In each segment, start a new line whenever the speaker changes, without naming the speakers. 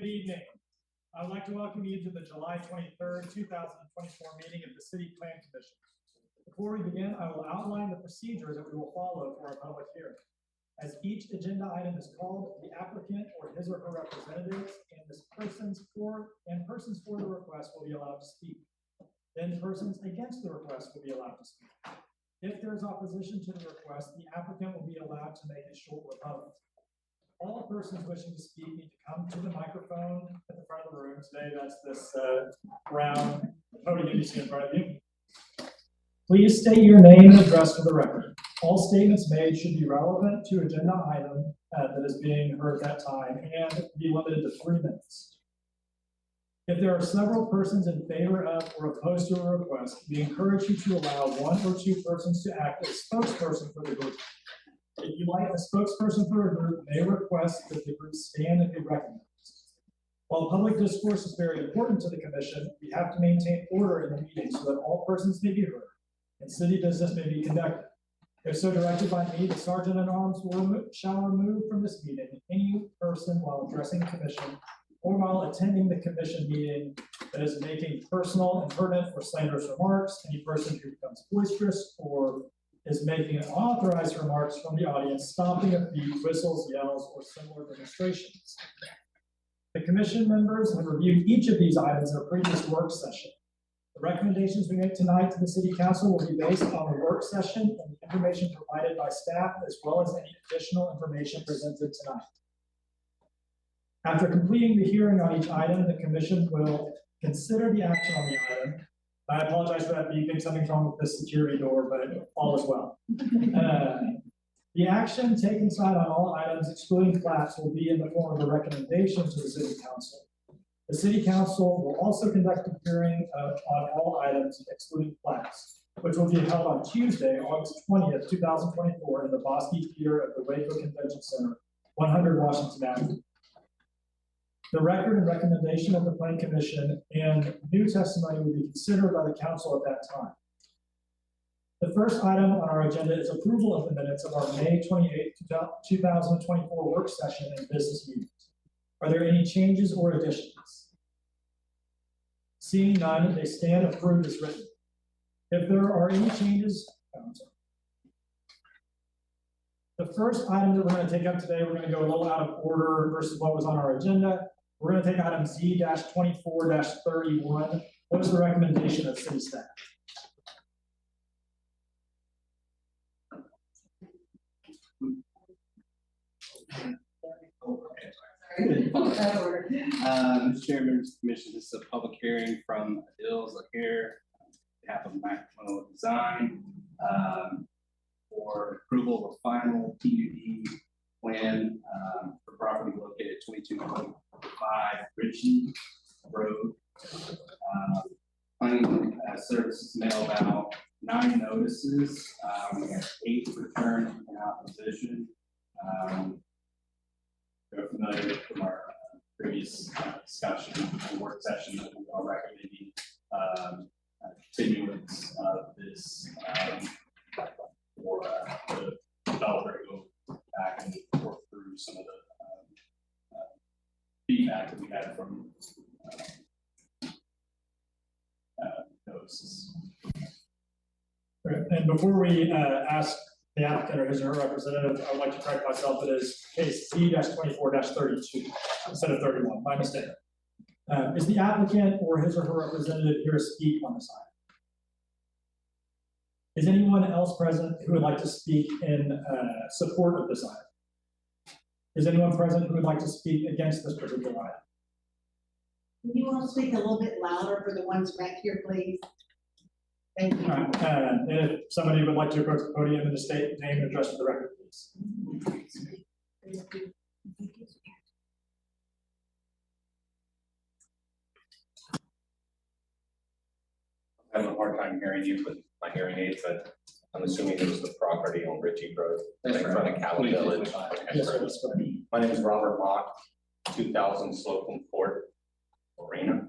Good evening. I would like to welcome you to the July 23rd, 2024 meeting of the City Plan Commission. Before we begin, I will outline the procedure that we will follow for our public hearing. As each agenda item is called, the applicant or his or her representatives and persons for the request will be allowed to speak. Then persons against the request will be allowed to speak. If there is opposition to the request, the applicant will be allowed to make a short rebuttal. All persons wishing to speak need to come to the microphone at the front of the room. Today, that's this round podium you see in front of you. Please state your name and address for the record. All statements made should be relevant to agenda item that is being heard at that time and be limited to 3 minutes. If there are several persons in favor of or opposed to a request, we encourage you to allow 1 or 2 persons to act as spokesperson for the group. If you like a spokesperson for a group, may request that the group stand and be recognized. While public discourse is very important to the commission, we have to maintain order in the meeting so that all persons may be heard and city business may be conducted. If so directed by me, the sergeant at arms shall remove from this meeting any person while addressing the commission or while attending the commission meeting that is making personal, impertinent, or slanderous remarks. Any person who becomes boisterous or is making unauthorized remarks from the audience, stomping of feet, whistles, yells, or similar demonstrations. The commission members have reviewed each of these items in a previous work session. The recommendations we make tonight to the City Council will be based on the work session and the information provided by staff, as well as any additional information presented tonight. After completing the hearing on each item, the commission will consider the action on the item. I apologize for that beeping. Something's wrong with this security door, but all is well. The action taken aside on all items excluding plats will be in the form of a recommendation to the City Council. The City Council will also conduct a hearing on all items excluding plats, which will be held on Tuesday, August 20th, 2024 in the Bosque Theater of the Waco Convention Center, 100 Washington Avenue. The record and recommendation of the Plan Commission and new testimony will be considered by the council at that time. The first item on our agenda is approval of the minutes of our May 28, 2024 work session and business meetings. Are there any changes or additions? Seeing none, they stand approved as written. If there are any changes, the first item that we're going to take up today, we're going to go a little out of order versus what was on our agenda. We're going to take item Z-24-31. What is the recommendation of city staff?
Mr. Chairman, Mr. Commission, this is a public hearing from Adils Lahir on behalf of Maxwell Design for approval of a final PUD plan for property located at 2225 Ritchie Road. Planning services mailed out 9 notices. We have 8 returned in opposition. We're familiar from our previous discussion and work session that we are recommending continuance of this for the developer to go back and work through some of the feedback that we had from notices.
And before we ask the applicant or his or her representative, I would like to correct myself. It is case Z-24-32 instead of 31. My mistake. Is the applicant or his or her representative here to speak on this item? Is anyone else present who would like to speak in support of this item? Is anyone present who would like to speak against this particular item?
Can you all speak a little bit louder for the ones back here, please? Thank you.
All right. If somebody would like to approach the podium and just state name and address for the record, please.
I have a hard time hearing you with my hearing aids, but I'm assuming it was the property on Ritchie Road, right in front of Cali Village.
Yes, sir, that's correct.
My name is Robert Mock, 2000 Slocum Court Arena.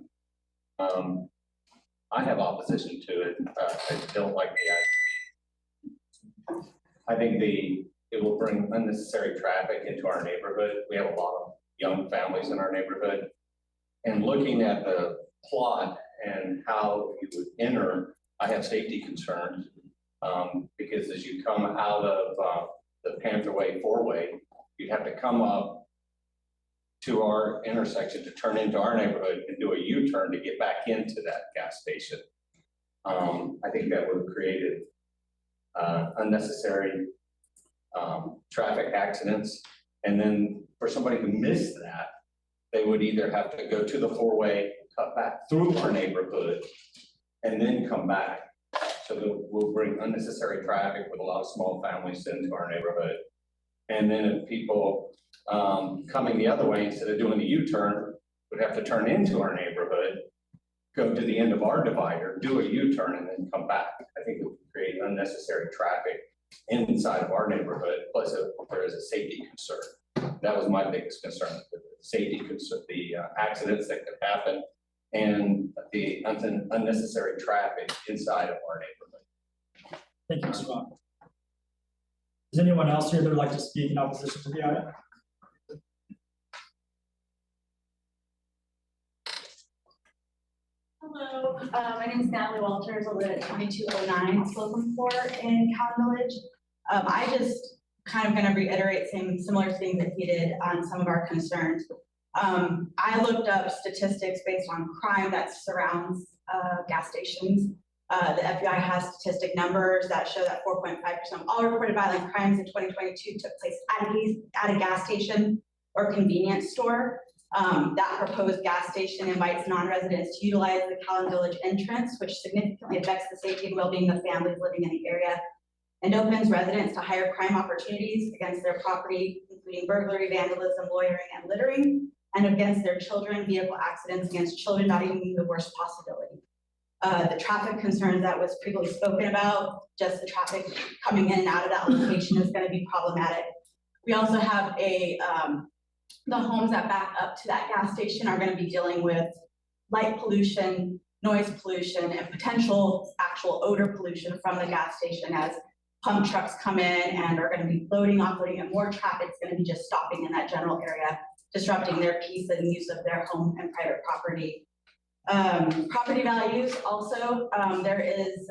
I have opposition to it. I don't like the idea. I think it will bring unnecessary traffic into our neighborhood. We have a lot of young families in our neighborhood. And looking at the plot and how you would enter, I have safety concerns. Because as you come out of the Panther Way four-way, you'd have to come up to our intersection to turn into our neighborhood and do a U-turn to get back into that gas station. I think that would have created unnecessary traffic accidents. And then for somebody to miss that, they would either have to go to the four-way, cut back through our neighborhood, and then come back. So we'll bring unnecessary traffic with a lot of small families into our neighborhood. And then if people coming the other way, instead of doing the U-turn, would have to turn into our neighborhood, go to the end of our divider, do a U-turn, and then come back. I think it would create unnecessary traffic inside of our neighborhood, plus there is a safety concern. That was my biggest concern, the safety concern, the accidents that could happen, and the unnecessary traffic inside of our neighborhood.
Thank you, Mr. Bach. Is anyone else here that would like to speak in opposition to the item?
Hello, my name is Natalie Walters. I live at 2209 Slocum Court in Cowan Village. I just kind of going to reiterate similar things that he did on some of our concerns. I looked up statistics based on crime that surrounds gas stations. The FBI has statistic numbers that show that 4.5% of all reported violent crimes in 2022 took place at a gas station or convenience store. That proposed gas station invites non-residents to utilize the Cowan Village entrance, which significantly affects the safety and well-being of families living in the area, and opens residents to higher crime opportunities against their property, including burglary, vandalism, loitering, and littering, and against their children, vehicle accidents against children not even being the worst possibility. The traffic concerns that was previously spoken about, just the traffic coming in and out of that location is going to be problematic. We also have the homes that back up to that gas station are going to be dealing with light pollution, noise pollution, and potential actual odor pollution from the gas station as pump trucks come in and are going to be loading, offloading, and more traffic is going to be just stopping in that general area, disrupting their peace and use of their home and private property. Property values also, there is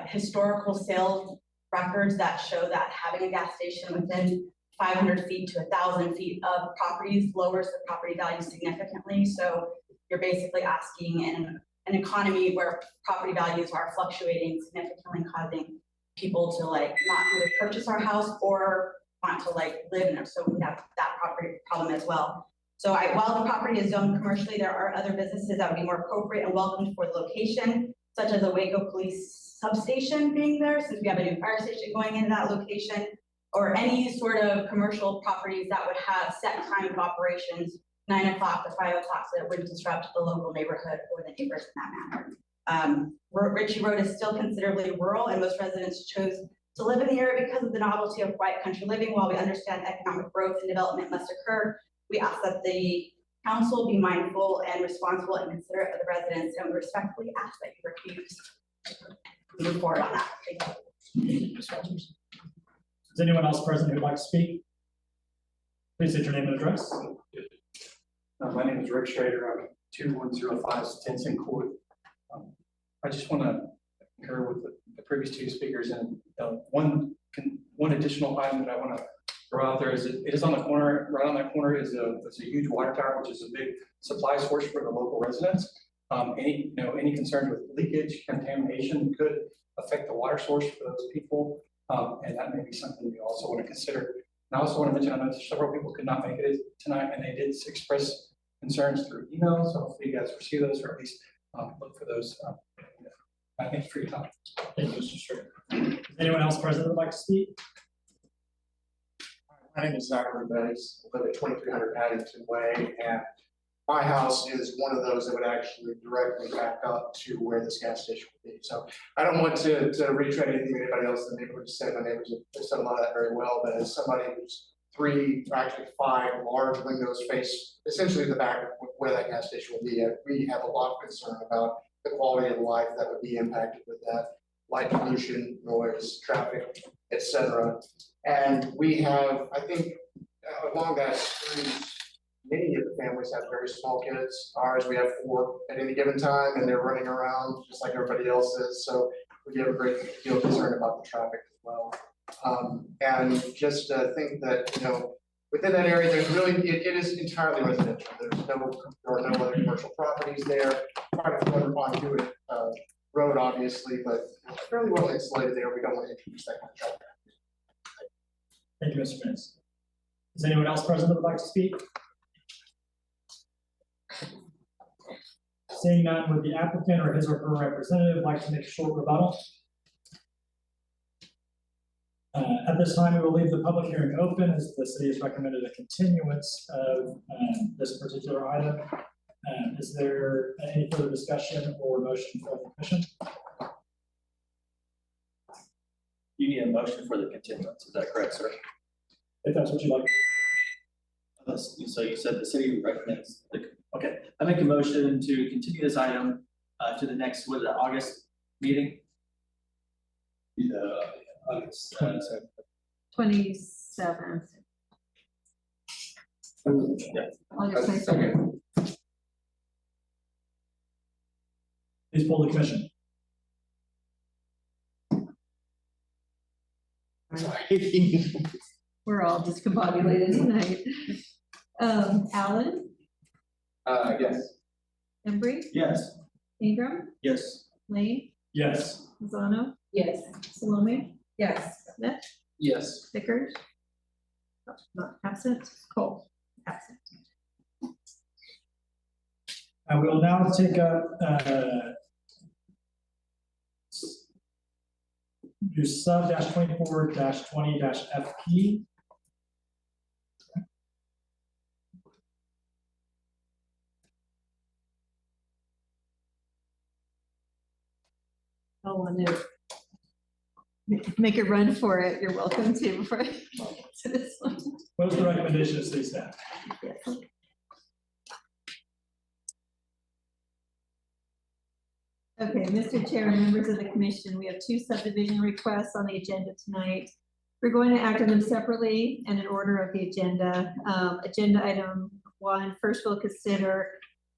historical sales records that show that having a gas station within 500 feet to 1,000 feet of properties lowers the property value significantly. So you're basically asking in an economy where property values are fluctuating significantly, causing people to like not either purchase our house or want to like live in it. So we have that property problem as well. So while the property is zoned commercially, there are other businesses that would be more appropriate and welcomed for the location, such as a Waco Police substation being there, since we have a new fire station going into that location, or any sort of commercial properties that would have set time of operations, 9 o'clock to 5 o'clock, so it wouldn't disrupt the local neighborhood or the neighbors in that manner. Ritchie Road is still considerably rural, and most residents chose to live in the area because of the novelty of quiet country living. While we understand economic growth and development must occur, we ask that the council be mindful and responsible and considerate of the residents, and we respectfully ask that you refuse to move forward on that. Thank you.
Is anyone else present who'd like to speak? Please state your name and address.
My name is Rick Schrader. I'm 2105 Stinson Court. I just want to concur with the previous two speakers, and one additional item that I want to throw out there is it is on the corner. Right on that corner is a huge water tower, which is a big supply source for the local residents. Any concerns with leakage, contamination could affect the water source for those people, and that may be something we also want to consider. And I also want to mention, I know several people could not make it tonight, and they did express concerns through email, so hopefully you guys receive those, or at least look for those. I thank you for your time.
Thank you, Mr. Strickland. Is anyone else present who would like to speak?
My name is Zachary Bettis. I live at 2300 Paddington Way, and my house is one of those that would actually directly back up to where this gas station would be. So I don't want to retread anything anybody else in the neighborhood said. My neighbors have said a lot of that very well, but as somebody who's 5 large windows face essentially the back of where that gas station will be, we have a lot of concern about the quality of life that would be impacted with that, light pollution, noise, traffic, etc. And we have, I think, along that street, many of the families have very small kids. Ours, we have 4 at any given time, and they're running around just like everybody else is, so we have a great deal of concern about the traffic as well. And just think that, within that area, there's really, it is entirely residential. There are no other commercial properties there. Quite a few on Hewitt Road, obviously, but it's fairly well insulated there. We don't want to introduce that kind of traffic.
Thank you, Mr. Mears. Is anyone else present that would like to speak? Seeing none, would the applicant or his or her representative like to make a short rebuttal? At this time, we will leave the public hearing open as the city has recommended a continuance of this particular item. Is there any further discussion or motion for the commission?
You need a motion for the continuance, is that correct, sir?
If that's what you'd like.
So you said the city recommends, okay, I make a motion to continue this item to the next, what is it, August meeting? August 27th.
27th.
Yeah.
August 27th.
Please poll the commission.
We're all discombobulated tonight. Alan,
Yes.
Embry,
Yes.
Ingram,
Yes.
Lane,
Yes.
Lozano,
Yes.
Salome,
Yes.
Smith,
Yes.
Vickers. Not absent, Cole, absent.
I will now take up, do sub -24-20-FP.
I want to make a run for it. You're welcome to before I get to this one.
What is the recommendation of city staff?
Yes. Okay, Mr. Chair and members of the commission, we have 2 subdivision requests on the agenda tonight. We're going to act on them separately and in order of the agenda. Agenda item 1, first we'll consider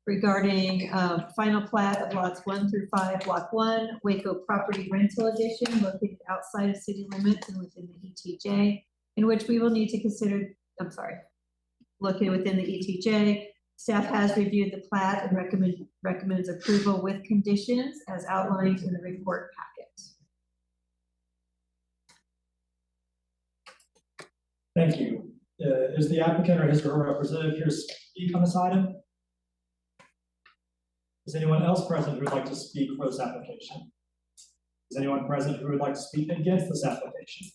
regarding final plat of lots 1 through 5, block 1, Waco Property Rental Edition, located outside of city limits and within the ETJ, in which we will need to consider, located within the ETJ. Staff has reviewed the plat and recommends approval with conditions as outlined in the report packet.
Thank you. Is the applicant or his or her representative here to speak on this item? Is anyone else present who would like to speak for this application? Is anyone present who would like to speak against this application?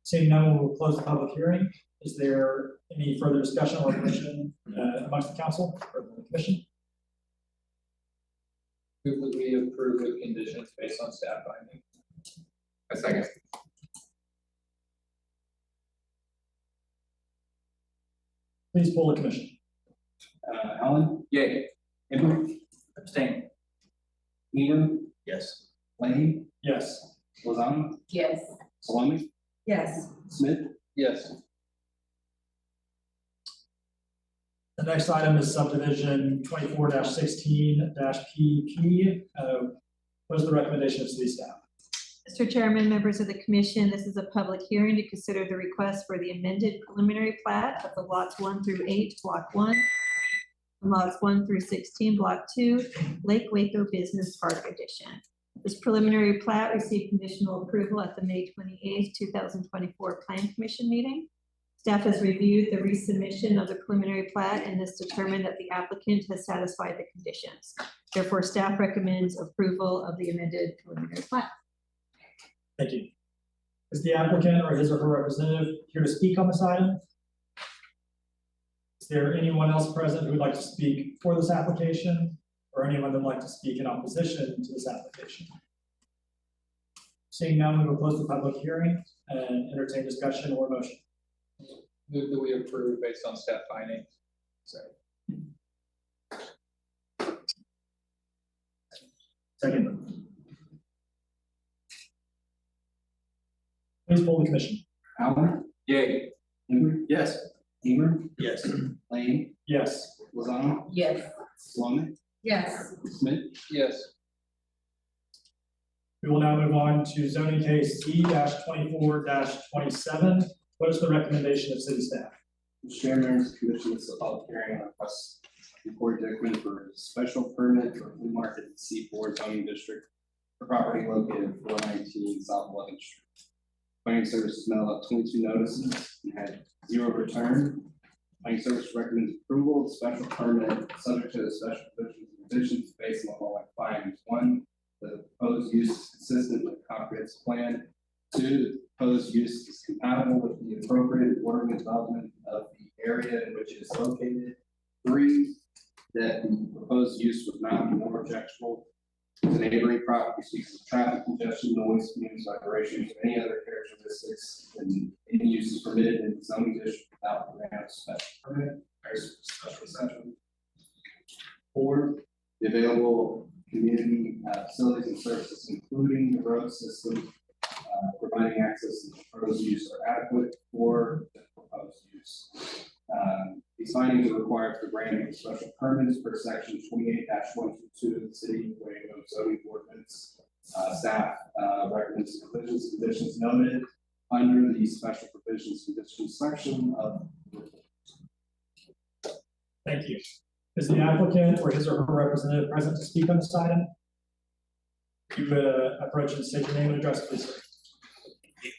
Seeing none, we will close the public hearing. Is there any further discussion or motion amongst the council or the commission?
Move that we approve with conditions based on staff finding.
A second.
Please poll the commission.
Alan? Yay. Embry? Abstain. Ingram? Yes. Lane?
Yes.
Lozano?
Yes.
Salome?
Yes.
Smith?
Yes.
The next item is subdivision 24-16-PP. What is the recommendation of city staff?
Mr. Chairman, members of the commission, this is a public hearing to consider the request for the amended preliminary plat of the lots 1 through 8, block 1, and lots 1 through 16, block 2, Lake Waco Business Park Edition. This preliminary plat received conditional approval at the May 28th, 2024 Plan Commission meeting. Staff has reviewed the resubmission of the preliminary plat and has determined that the applicant has satisfied the conditions. Therefore, staff recommends approval of the amended preliminary plat.
Thank you. Is the applicant or his or her representative here to speak on this item? Is there anyone else present who would like to speak for this application or anyone that would like to speak in opposition to this application? Seeing none, we will close the public hearing and entertain discussion or motion.
Move that we approve based on staff findings.
Second. Please poll the commission.
Alan? Yay. Embry? Yes.
Heber,
Yes.
Lane,
Yes.
Lozano,
Yes.
Lomé,
Yes.
Smith,
Yes.
We will now move on to zoning case Z 24 What is the recommendation of city staff?
Mr. Chairman, members of the commission, this is a public hearing on request from Corey Dickman for special permit for flea market in C4 zoning district for property located at 419 South 11th Street. Planning Services mailed out 22 notices and had 0 return. Planning Service recommends approval of the special permit subject to the special provisions and conditions based on the following findings. 1, the proposed use is consistent with the comprehensive plan. 2, the proposed use is compatible with the appropriate ordering and development of the area in which it is located. 3, that the proposed use would not be more objectionable to neighboring properties because of traffic congestion, noise, community vibrations, or any other characteristics, and any use is permitted in the zoning district without the grant of special permit or special exception. 4, the available community facilities and services, including the road system, providing access to the proposed use are adequate for the proposed use. These findings are required for granting of special permits per section 28-122 of the city of Waco zoning ordinance. Staff recommends the provisions and conditions noted under the special provisions conditions section of.
Thank you. Is the applicant or his or her representative present to speak on this item? You would approach and state your name and address, please, sir.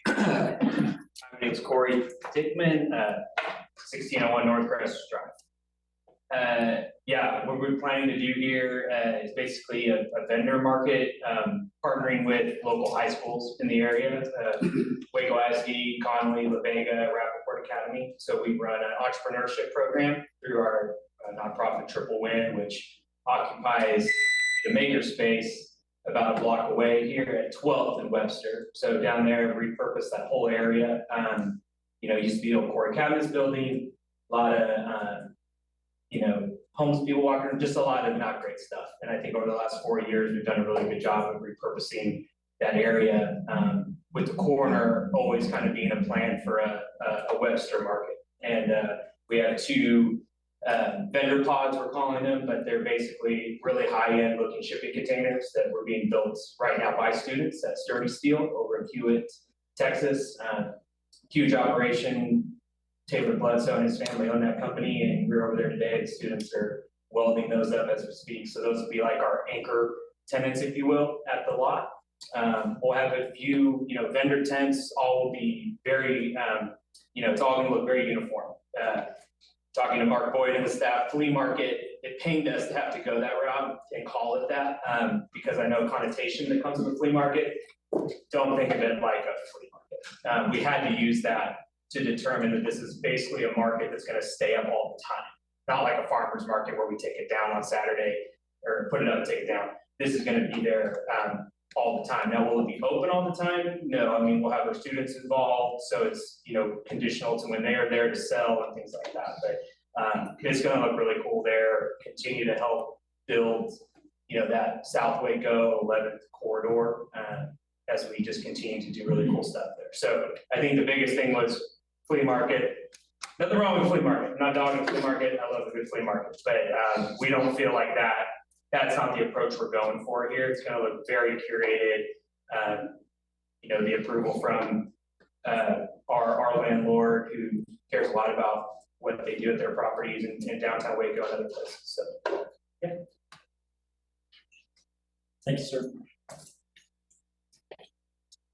My name is Corey Dickman, 1601 North Crest Drive. Yeah, what we're planning to do here is basically a vendor market, partnering with local high schools in the area, Waco ISD, Conley, La Vega, Rappaport Academy. So we run an entrepreneurship program through our nonprofit Triple Win, which occupies the makerspace about a block away here at 12th and Webster. So down there, repurpose that whole area. Used to be old Corey Cabinets building, a lot of, homes people walking, just a lot of not great stuff. And I think over the last 4 years, we've done a really good job of repurposing that area, with the corner always kind of being a plan for a Webster market. And we have 2 vendor pods, we're calling them, but they're basically really high-end looking shipping containers that were being built right now by students at Sturdy Steel over in Hewitt, Texas. Huge operation. Taylor Bledsoe and his family own that company, and we're over there today. The students are welding those up as we speak. So those will be like our anchor tenants, if you will, at the lot. We'll have a few, vendor tents. All will be very, it's all going to look very uniform. Talking to Mark Boyd and the staff, flea market, it pained us to have to go that route and call it that, because I know connotation that comes with a flea market. Don't think of it like a flea market. We had to use that to determine that this is basically a market that's going to stay up all the time. Not like a farmer's market where we take it down on Saturday or put it up and take it down. This is going to be there all the time. Now, will it be open all the time? No, we'll have our students involved. So it's, conditional to when they are there to sell and things like that. But it's going to look really cool there. Continue to help build, that South Waco 11th corridor as we just continue to do really cool stuff there. So I think the biggest thing was flea market. Nothing wrong with flea market. I'm not dogging flea market. I love a good flea market, but we don't feel like that. That's not the approach we're going for here. It's going to look very curated. The approval from our landlord who cares a lot about what they do at their properties in downtown Waco and other places. So, yeah.
Thank you, sir.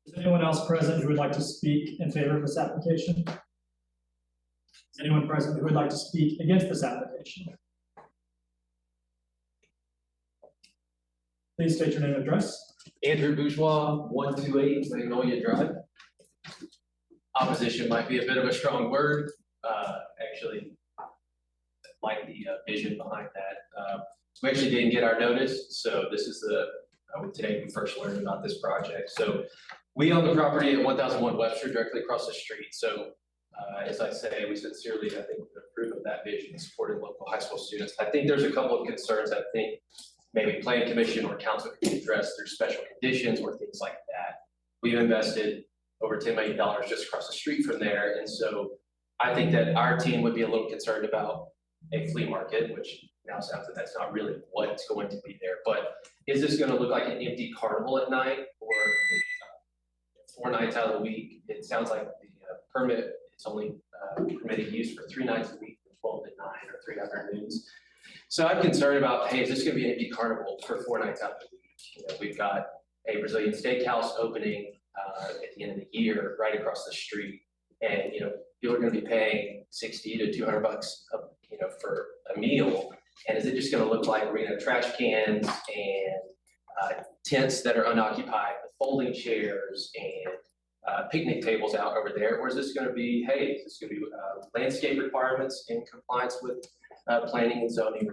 Is anyone else present who would like to speak in favor of this application? Is anyone present who would like to speak against this application? Please state your name and address.
Andrew Bourgeois, 128 Magnolia Drive. Opposition might be a bit of a strong word. Actually, like the vision behind that. We actually didn't get our notice, so this is today we first learned about this project. So we own the property at 1001 Webster, directly across the street. So as I say, we sincerely, I think, approve of that vision and supported local high school students. I think there's a couple of concerns I think maybe planning commission or council can address. There's special conditions or things like that. We've invested over $10 million just across the street from there. And so I think that our team would be a little concerned about a flea market, which now sounds like that's not really what's going to be there, but is this gonna look like an empty carnival at night, or 4 nights out of the week? It sounds like the permit is only permitted use for 3 nights a week, from 12 to 9 or 3 afternoons. So I'm concerned about, hey, is this gonna be an empty carnival for 4 nights out of the week? You know, we've got a Brazilian steakhouse opening at the end of the year, right across the street. And, you know, people are gonna be paying 60 to 200 bucks, you know, for a meal. And is it just gonna look like we're gonna have trash cans and tents that are unoccupied with folding chairs and picnic tables out over there? Or is this gonna be, hey, is this gonna be landscape requirements in compliance with planning and zoning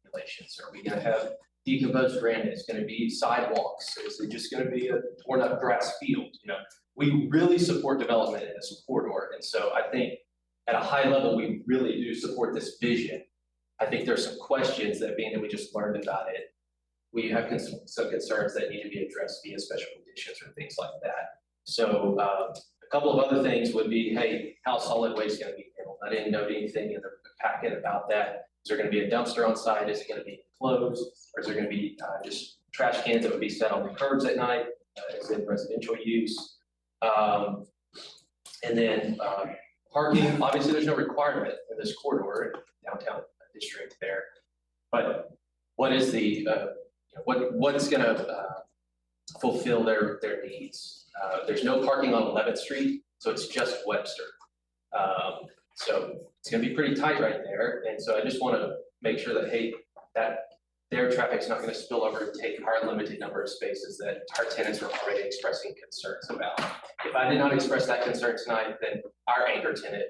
regulations? Are we gonna have decomposed granite? It's gonna be sidewalks? Is it just gonna be a torn up grass field? You know, we really support development in this corridor. And so I think at a high level, we really do support this vision. I think there's some questions that, being that we just learned about it, we have some concerns that need to be addressed via special conditions or things like that. So a couple of other things would be, hey, how solid waste is gonna be handled? I didn't note anything in the packet about that. Is there gonna be a dumpster on site? Is it gonna be enclosed? Or is there gonna be just trash cans that would be set on the curbs at night, as in residential use? And then parking, obviously there's no requirement in this corridor in downtown district there. But what is the, you know, what's gonna fulfill their needs? There's no parking on 11th Street, so it's just Webster. So it's gonna be pretty tight right there. And so I just wanna make sure that, hey, that their traffic's not gonna spill over and take our limited number of spaces that our tenants are already expressing concerns about. If I did not express that concern tonight, then our anchor tenant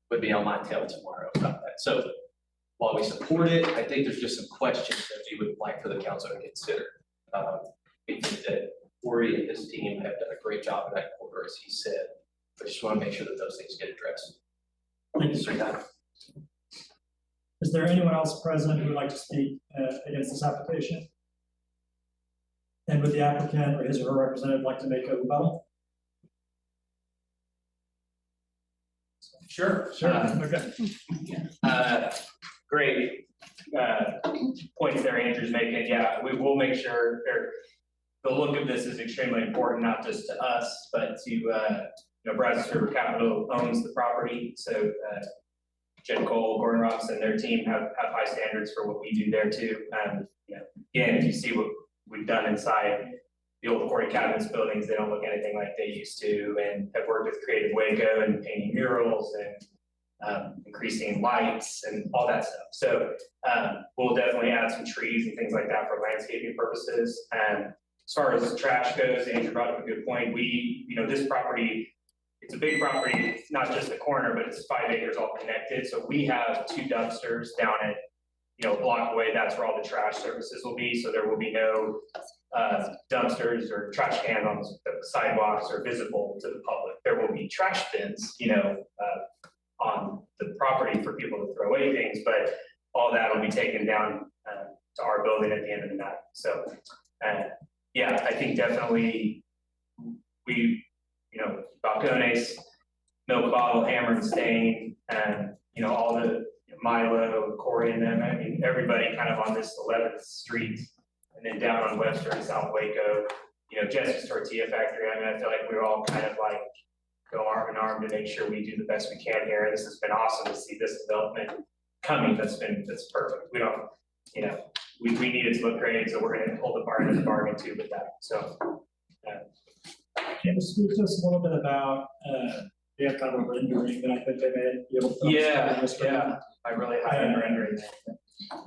would be on my tail tomorrow about that. So while we support it, I think there's just some questions that we would like for the council to consider. We think that Corey and his team have done a great job in that corridor, as he said. I just wanna make sure that those things get addressed.
Thank you, sir. Is there anyone else present who would like to speak against this application? And would the applicant or his or her representative like to make a rebuttal?
Sure.
Okay.
Great points there Andrew's making. Yeah, we will make sure the look of this is extremely important, not just to us, but to, you know, Brazos River Capital owns the property. So Jen Cole, Gordon Robinson, their team have high standards for what we do there too. You know, again, if you see what we've done inside the old Corey Cabinets buildings, they don't look anything like they used to, and have worked with Creative Waco and painting murals and increasing lights and all that stuff. So we'll definitely add some trees and things like that for landscaping purposes. As far as trash goes, Andrew brought up a good point. You know, this property, it's a big property, it's not just the corner, but it's 5 acres all connected. So we have 2 dumpsters down at, you know, a block away. That's where all the trash services will be. So there will be no dumpsters or trash cans on the sidewalks or visible to the public. There will be trash bins, you know, on the property for people to throw away things, but all that will be taken down to our building at the end of the night. So yeah, I think definitely we, you know, balcones, milk bottle, hammer and stain, and, you know, all the Milo, Corey and them, I mean, everybody kind of on this 11th Street, and then down on Webster and South Waco, you know, Jesse's Tortilla Factory. I mean, I feel like we're all kind of like go arm in arm to make sure we do the best we can here. This has been awesome to see this development coming. That's perfect. We don't, you know, we need it to look great, so we're gonna hold the bar in the bargain too with that. So
Can you speak to us a little bit about, they have kind of a rendering that I think they may be able to.
yeah, I really have been rendering that.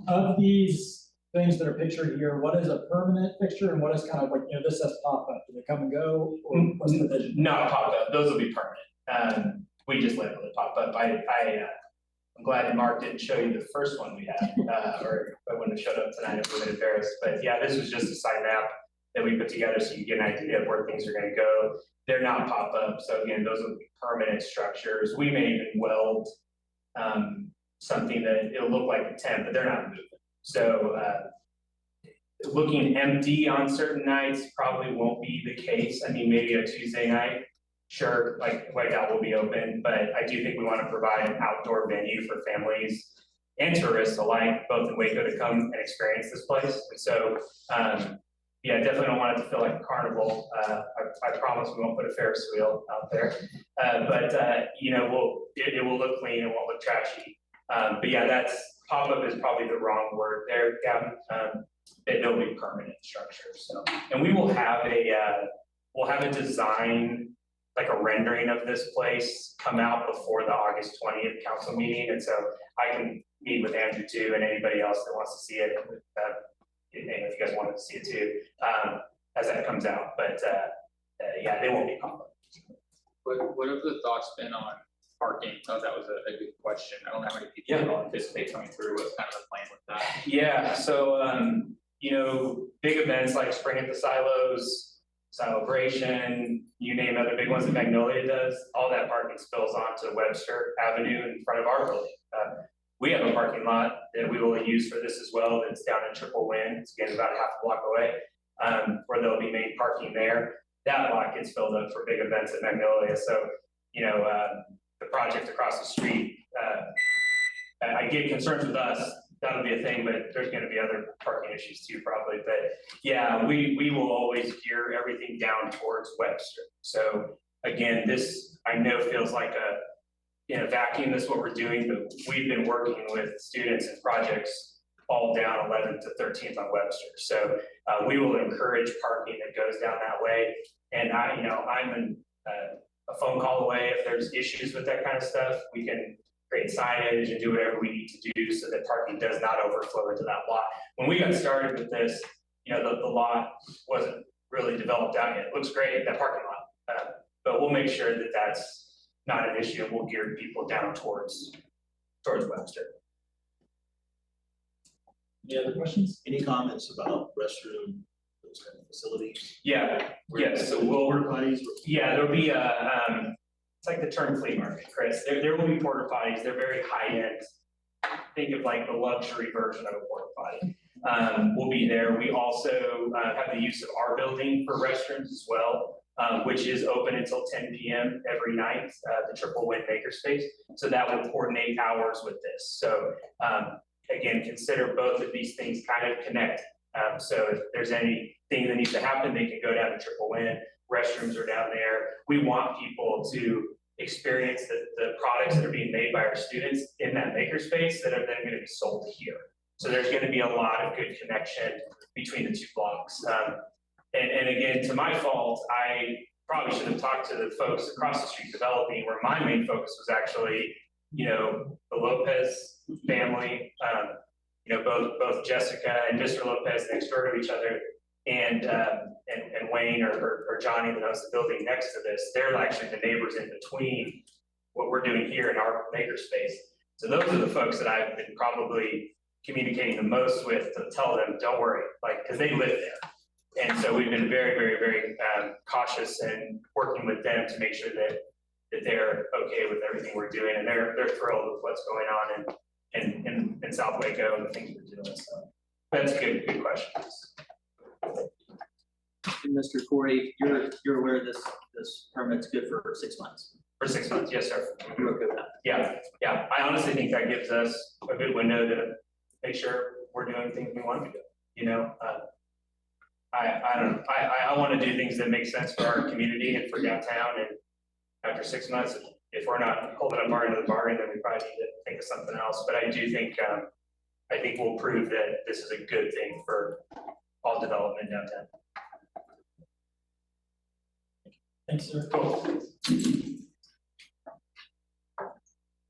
Of these things that are pictured here, what is a permanent fixture and what is kind of like, you know, this says pop up, do they come and go, or what's the vision?
Not pop up, those will be permanent. We just labeled it pop up. I'm glad Mark didn't show you the first one we had, or I wouldn't have showed up tonight if we would have embarrassed. But yeah, this was just a site map that we put together so you get an idea of where things are gonna go. They're not pop up, so again, those will be permanent structures. We may even weld something that it'll look like a tent, but they're not moving. So looking empty on certain nights probably won't be the case. I mean, maybe a Tuesday night, sure, like that will be open, but I do think we want to provide an outdoor venue for families and tourists alike, both in Waco, to come and experience this place. And so, yeah, definitely don't want it to feel like a carnival. I promise we won't put a Ferris wheel out there. But you know, it will look clean, it won't look trashy. But yeah, pop-up is probably the wrong word there, Gavin. It'll be permanent structure, so. And we will have we'll have a design, like a rendering of this place come out before the August 20th council meeting. And so I can meet with Andrew too, and anybody else that wants to see it. And if you guys wanted to see it too, as that comes out, but yeah, they won't be pop-up.
What have the thoughts been on parking? Oh, that was a good question. I don't know how many people will anticipate coming through. What's kind of the plan with that?
Yeah, so, you know, big events like Spring at the Silos, Celebration, you name other big ones that Magnolia does, all that parking spills onto Webster Avenue in front of our building. We have a parking lot that we will use for this as well, that's down in Triple Win, it's again about half a block away, where there'll be main parking there. That lot gets filled up for big events at Magnolia, so, you know, the project across the street, I get concerns with us, that'll be a thing, but there's gonna be other parking issues too, probably. But yeah, we will always gear everything down towards Webster. So again, this I know feels like in a vacuum, this is what we're doing, but we've been working with students and projects all down 11th to 13th on Webster. So we will encourage parking that goes down that way. And I'm a phone call away if there's issues with that kind of stuff. We can create signage and do whatever we need to do so that parking does not overflow into that lot. When we got started with this, you know, the lot wasn't really developed out yet. It looks great, that parking lot, but we'll make sure that that's not an issue. We'll gear people down towards Webster.
Any other questions? Any comments about restroom, those kind of facilities?
Yeah, so
porta potties?
Yeah, there'll be it's like the term flea market, Chris. There will be porta potties. They're very high end. Think of like the luxury version of a porta potty. We'll be there. We also have the use of our building for restrooms as well, which is open until 10 p.m. every night, the Triple Win Makerspace. So that will coordinate hours with this. So again, consider both of these things kind of connected. So if there's anything that needs to happen, they can go down to Triple Win. Restrooms are down there. We want people to experience the products that are being made by our students in that makerspace that are then going to be sold here. So there's going to be a lot of good connection between the two blocks. And again, to my fault, I probably should have talked to the folks across the street developing, where my main focus was actually, you know, the Lopez family, you know, both Jessica and Mr. Lopez next door to each other, and Wayne or Johnny that owns the building next to this. They're actually the neighbors in between what we're doing here in our makerspace. So those are the folks that I've been probably communicating the most with to tell them, don't worry, like, because they live there. And so we've been very, very, very cautious and working with them to make sure that they're okay with everything we're doing, and they're thrilled with what's going on in South Waco and the things we're doing. So that's a good question.
And Mr. Corey, you're aware this permit's good for 6 months?
For 6 months, yes, sir.
You're okay with that?
Yeah. I honestly think that gives us a good window to make sure we're doing things we want to do. You know, I don't know. I want to do things that make sense for our community and for downtown. And after 6 months, if we're not holding up our end of the bargain, then we probably need to think of something else. But I do think we'll prove that this is a good thing for all development downtown.
Thanks, sir.
Cool.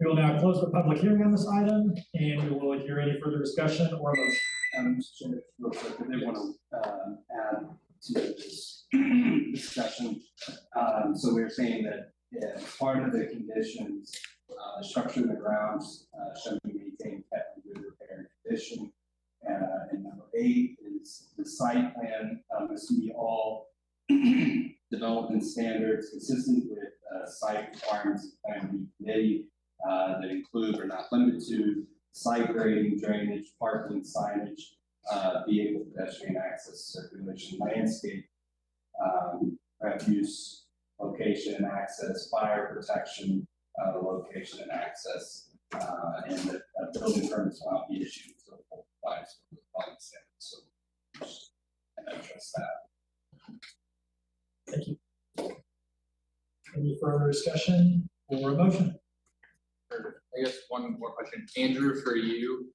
We will now close the public hearing on this item, and we will hear any further discussion or motion.
Mr. Chair, real quick, I did want to add to this discussion. So we're saying that as part of the conditions, structure in the grounds shall be maintained, kept in good repair and condition. And number 8 is the site plan must meet all development standards consistent with site requirements of the plan review committee that include but not limited to site grading, drainage, parking, signage, vehicle pedestrian access, circulation, landscape, refuse location and access, fire protection, location and access, and that building permits will not be issued until full compliance with the following standards. So, and address that.
Thank you. Any further discussion or a motion?
I guess one more question, Andrew, for you,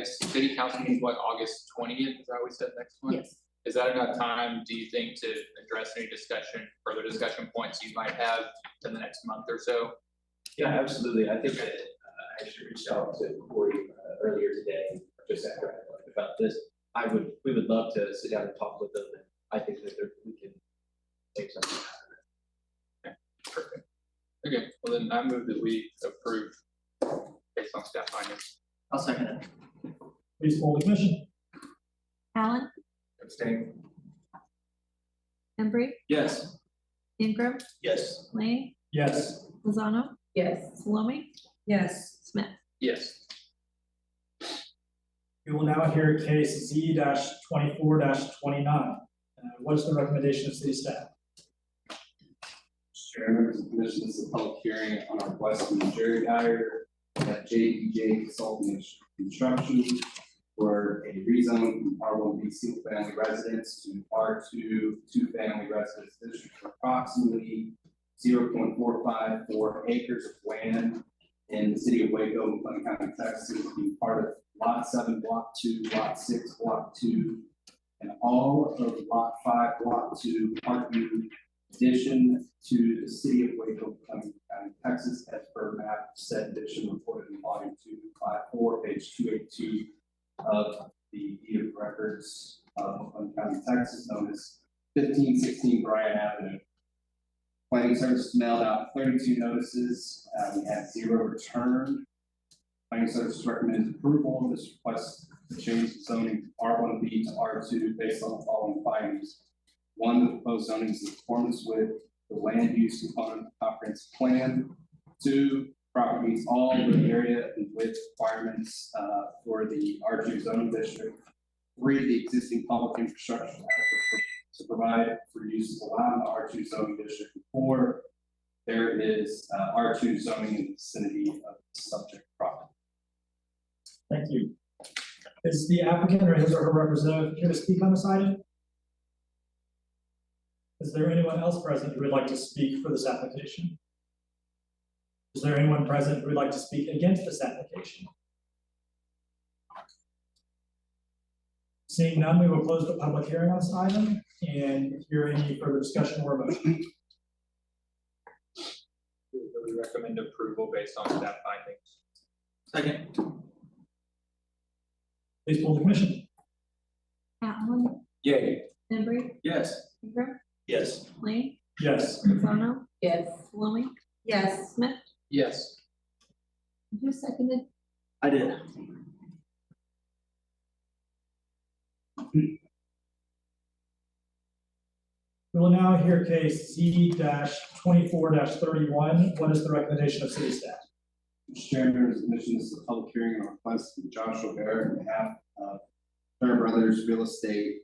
city council meeting, what, August 20th, is that what we said next one?
Yes.
Is that enough time, do you think, to address any further discussion points you might have in the next month or so?
Yeah, absolutely. I think that I actually reached out to Corey earlier today, just after I learned about this. We would love to sit down and talk with them, and I think that we can make something happen.
Perfect. Okay, well then I move that we approve based on staff findings.
I'll second it.
Please poll the commission.
Allen,
Abstain?
Embry,
Yes.
Ingram,
Yes.
Lane,
Yes.
Lozano. Yes. Salome,
Yes.
Smith.
Yes.
We will now hear case Z 24-29. What is the recommendation of city staff?
Chair, members of the commission, this is a public hearing on our request from Jerry Dyer at JEJ Consulting Construction for a rezone from R1B single family residence to R2 two-family residence district for approximately 0.454 acres of land in the city of Waco, McLean County, Texas, being part of Lot 7, Block 2, Lot 6, Block 2, and all of Lot 5, Block 2, Part U, addition to the city of Waco, McLean County, Texas, as per map said addition reported in volume 254, page 282 of the deed of records of McLean County, Texas, known as 1516 Bryan Avenue. Planning Services mailed out 32 notices. We had 0 returned. Planning Services recommends approval of this request to change the zoning R1B to R2 based on the following findings. 1, the proposed zoning is in accordance with the land use component of the comprehensive plan. 2, property meets all the area and width requirements for the R2 zoning district. 3, the existing public infrastructure is adequate to provide for uses allowed in the R2 zoning district. 4, there is R2 zoning in the vicinity of the subject property.
Thank you. Is the applicant or his or her representative here to speak on this item? Is there anyone else present who would like to speak for this application? Is there anyone present who would like to speak against this application? Seeing none, we will close the public hearing on this item and hear any further discussion or motion.
We recommend approval based on staff findings.
Second.
Please poll the commission.
Allen,
Yay.
Embry,
Yes.
Ingram,
Yes.
Lane,
Yes.
Lozano.
Yes.
Salome,
Yes.
Smith.
Yes.
Who seconded?
I did.
We will now hear case Z 24-31. What is the recommendation of city staff?
Mr. Chair, members of the commission, this is a public hearing on request from Joshua Barrett on behalf of Turner Brothers Real Estate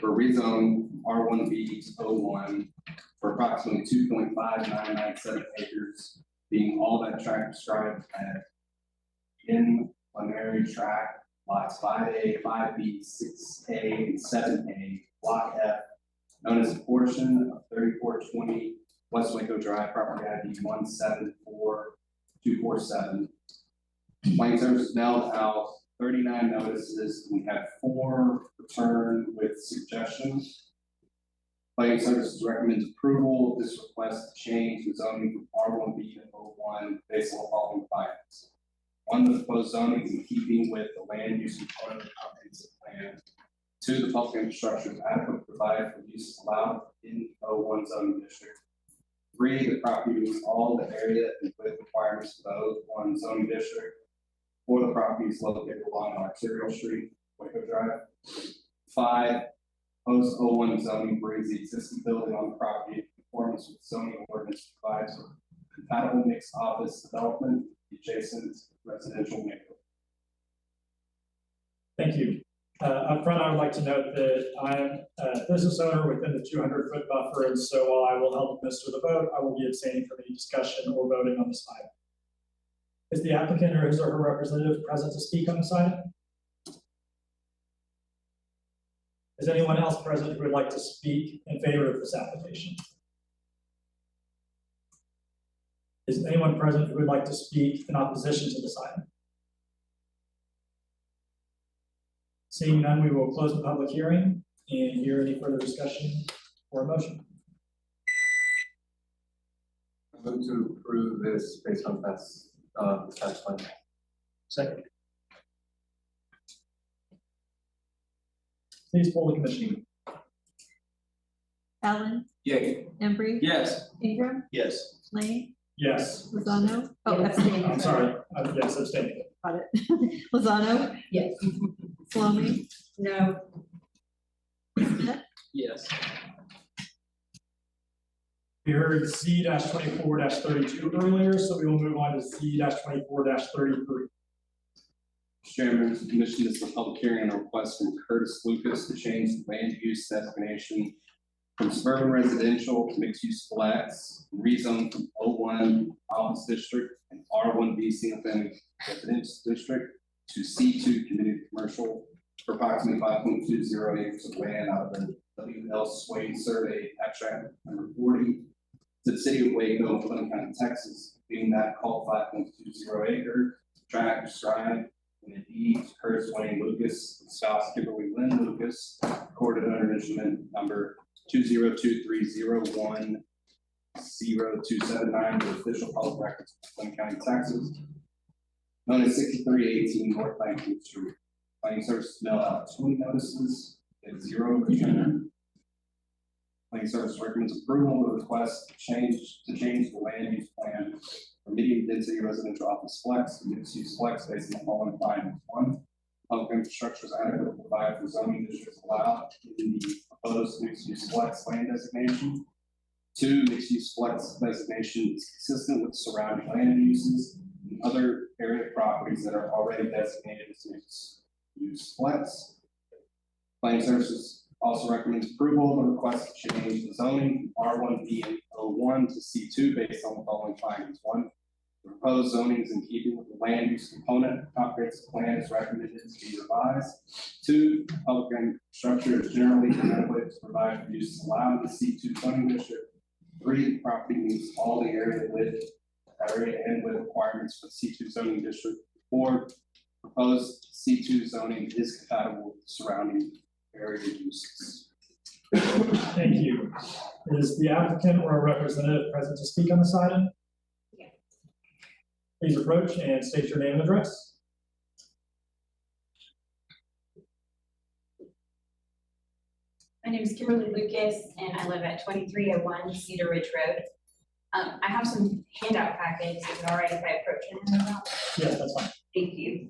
for rezone R1B to O1 for approximately 2.5997 acres, being all that tract described as in Lanari tract, lots 5A, 5B, 6A, and 7A, Block F, known as a portion of 3420 West Waco Drive, property ID 174247. Planning Services mailed out 39 notices. We had 4 returned with suggestions. Planning Services recommends approval of this request to change the zoning from R1B to O1 based on the following findings. 1, the proposed zoning is in keeping with the land use component of the comprehensive plan. 2, the public infrastructure is adequate to provide for uses allowed in O1 zoning district. 3, the property meets all the area and width requirements for the O1 zoning district. 4, the property is located along Arterial Street, Waco Drive. 5, proposed O1 zoning brings the existing building on the property in conformance with zoning ordinance, provides for compatible mixed office development adjacent residential neighborhood.
Thank you. Up front, I would like to note that I am a business owner within the 200-foot buffer, and so while I will help administer the vote, I will be abstaining from any discussion or voting on this item. Is the applicant or his or her representative present to speak on this item? Is anyone else present who would like to speak in favor of this application? Is anyone present who would like to speak in opposition to this item? Seeing none, we will close the public hearing and hear any further discussion or motion.
I move to approve this based on past plan.
Second. Please poll the commission.
Allen,
Yeah.
Embry.
Yes.
Ingram,
Yes.
Lane,
Yes.
Lozano. Oh, abstain.
I'm sorry. Yes, abstaining.
Got it. Lozano,
Yes.
Salome,
No.
Smith,
Yes.
We heard Z-24-32 earlier, so we will move on to Z-24-33.
Mr. Chairman, members of the commission, this is a public hearing on a request from Curtis Lucas to change the land use designation from suburban residential to mixed use flats, rezone from O1 office district and R1B single family residence district to C2 community commercial for approximately 5.20 acres of land out of the WL Swade Survey abstract number 40 to the city of Waco, Clinton County, Texas, being that call 5.20 acre tract described in the deed to Curtis Wayne Lucas, and spouse Kimberly Lynn Lucas, recorded under instrument number 202301027 the official public records of Clinton County, Texas, known as 6318 North 19th Street. Planning Service mailed out 20 notices at 0 return. Planning Service recommends approval of the request to change the land use plan for medium density residential office flex and mixed use flex based on the following findings. 1, public infrastructure is adequate to provide for zoning districts allowed in the proposed mixed use flex land designation. 2, mixed use flex designation is consistent with surrounding land uses and other area properties that are already designated as mixed use flex. Planning Services also recommends approval of the request to change the zoning from R1B and O1 to C2 based on the following findings. 1, the proposed zoning is in keeping with the land use component. Comprehensive plan is recommended to be revised. 2, public infrastructure is generally adequate to provide for uses allowed in the C2 zoning district. 3, the property meets all the area and width requirements for the C2 zoning district. 4, proposed C2 zoning is compatible with surrounding area uses.
Thank you. Is the applicant or a representative present to speak on this item?
Yeah.
Please approach and state your name and address.
My name is Kimberly Lucas and I live at 2301 Cedar Ridge Road. I have some handout packets. Is it all right if I approach it?
Yes, that's fine.
Thank you.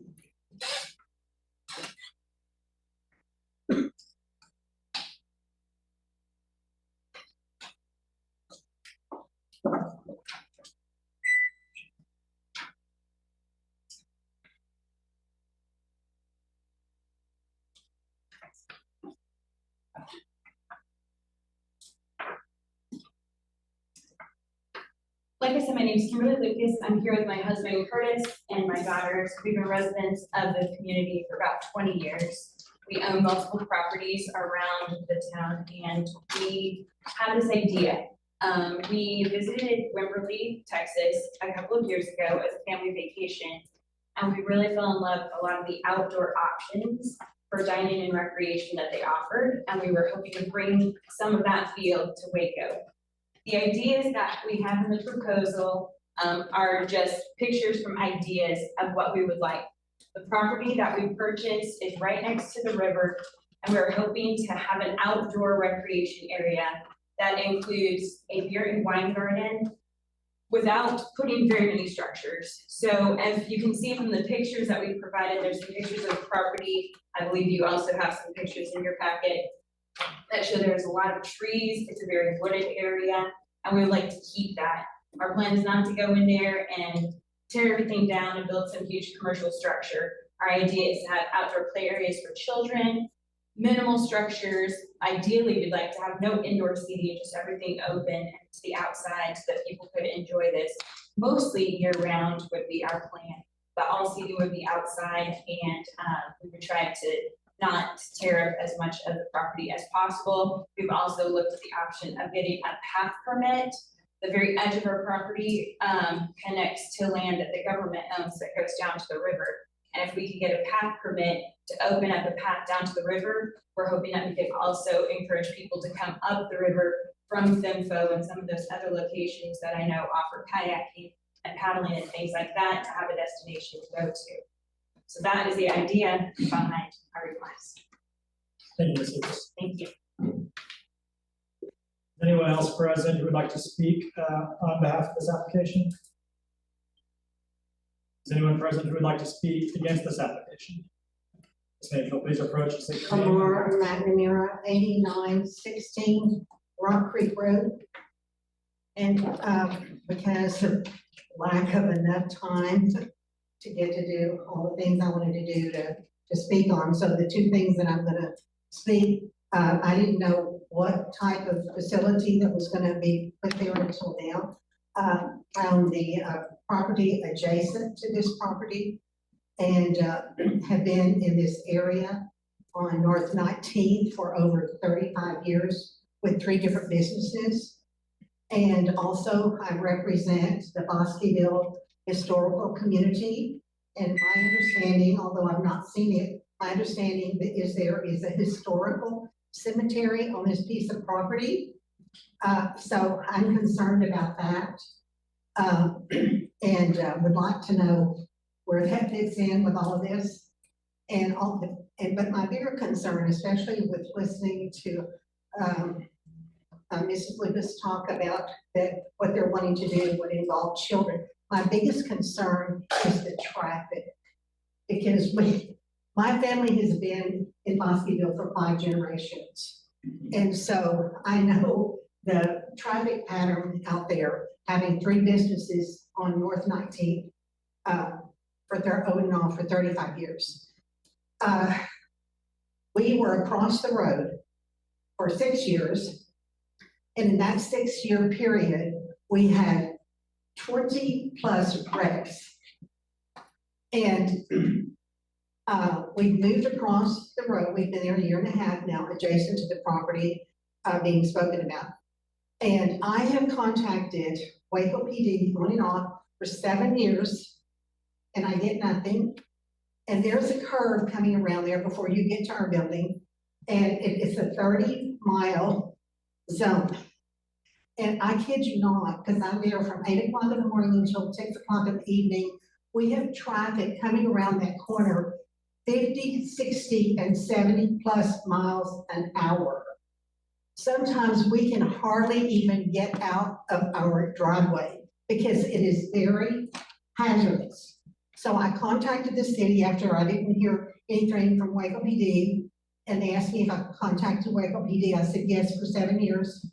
Like I said, my name is Kimberly Lucas. I'm here with my husband Curtis and my daughters. We've been residents of the community for about 20 years. We own multiple properties around the town and we had this idea. We visited Wimberley, Texas a couple of years ago as a family vacation. And we really fell in love with a lot of the outdoor options for dining and recreation that they offered. And we were hoping to bring some of that feel to Waco. The ideas that we have in the proposal are just pictures from ideas of what we would like. The property that we purchased is right next to the river, and we're hoping to have an outdoor recreation area that includes a beer and wine garden without putting very many structures. So as you can see from the pictures that we provided, there's some pictures of the property. I believe you also have some pictures in your packet that show there's a lot of trees. It's a very wooded area, and we would like to keep that. Our plan is not to go in there and tear everything down and build some huge commercial structure. Our idea is to have outdoor play areas for children, minimal structures. Ideally, we'd like to have no indoor seating, just everything open and to the outside so that people could enjoy this. Mostly year round would be our plan, but all seating would be outside, and we would try to not tear up as much of the property as possible. We've also looked at the option of getting a path permit. The very edge of our property connects to land that the government owns that goes down to the river. And if we can get a path permit to open up a path down to the river, we're hoping that we can also encourage people to come up the river from Finfo and some of those other locations that I know offer kayaking and paddling and things like that to have a destination to go to. So that is the idea behind our request.
Thank you, Ms. Lucas.
Thank you.
Is anyone else present who would like to speak on behalf of this application? Is anyone present who would like to speak against this application? Ms. Mayfield, please approach and state your name.
Amar McNamara, 8916 Rock Creek Road. And because of lack of enough time to get to do all the things I wanted to do to speak on, so the two things that I'm gonna speak, I didn't know what type of facility that was gonna be put there until now. Found the property adjacent to this property and have been in this area on North 19th for over 35 years with 3 different businesses. And also I represent the Bosqueville Historical Community. And my understanding, although I've not seen it, my understanding is there is a historical cemetery on this piece of property. So I'm concerned about that. And would like to know where that fits in with all of this. But my bigger concern, especially with listening to Mrs. Lucas talk about that what they're wanting to do would involve children. My biggest concern is the traffic. Because my family has been in Bosqueville for 5 generations. And so I know the traffic pattern out there, having 3 businesses on North 19th for 35 years. We were across the road for 6 years. And in that 6-year period, we had 20+ wrecks. And we've moved across the road. We've been there a 1.5 years now, adjacent to the property being spoken about. And I have contacted Waco PD on and off for 7 years, and I get nothing. And there's a curve coming around there before you get to our building, and it's a 30-mile zone. And I kid you not, because I'm there from 8 o'clock in the morning until 6 o'clock in the evening, we have traffic coming around that corner 50, 60, and 70+ miles an hour. Sometimes we can hardly even get out of our driveway because it is very hazardous. So I contacted the city after I didn't hear anything from Waco PD, and they asked me if I contacted Waco PD. I said yes for 7 years.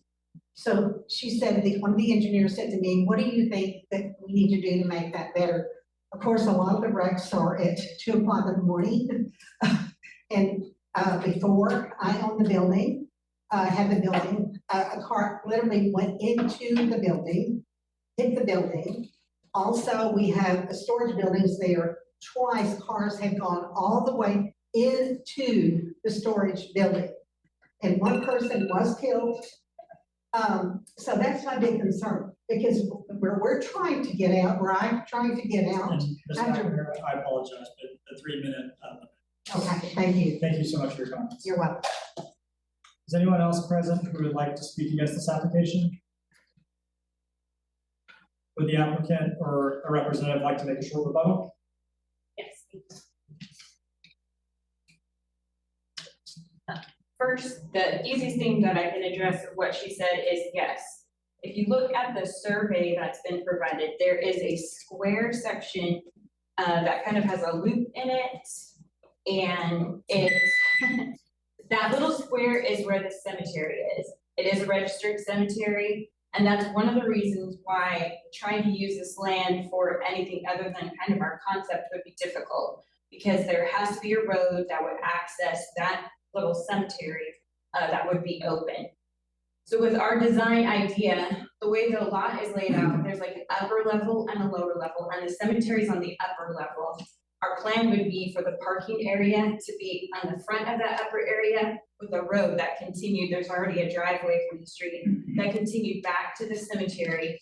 So she said, one of the engineers said to me, what do you think that we need to do to make that better? Of course, a lot of the wrecks are at 2 o'clock in the morning. And before I owned the building, had the building, a car literally went into the building, hit the building. Also, we have storage buildings there. Twice cars have gone all the way into the storage building. And one person was killed. So that's my big concern, because where we're trying to get out, where I'm trying to get out.
And Ms. McNamara, I apologize, but the 3-minute.
Okay, thank you.
Thank you so much for your comments.
You're welcome.
Is anyone else present who would like to speak against this application? Would the applicant or a representative like to make a short rebuttal?
Yes. First, the easiest thing that I can address of what she said is yes. If you look at the survey that's been provided, there is a square section that kind of has a loop in it. And it's, that little square is where the cemetery is. It is a registered cemetery. And that's one of the reasons why trying to use this land for anything other than kind of our concept would be difficult. because there has to be a road that would access that little cemetery, that would be open. So with our design idea, the way the lot is laid out, there's like an upper level and a lower level, and the cemetery's on the upper level. Our plan would be for the parking area to be on the front of that upper area with a road that continued, there's already a driveway from the street that continued back to the cemetery.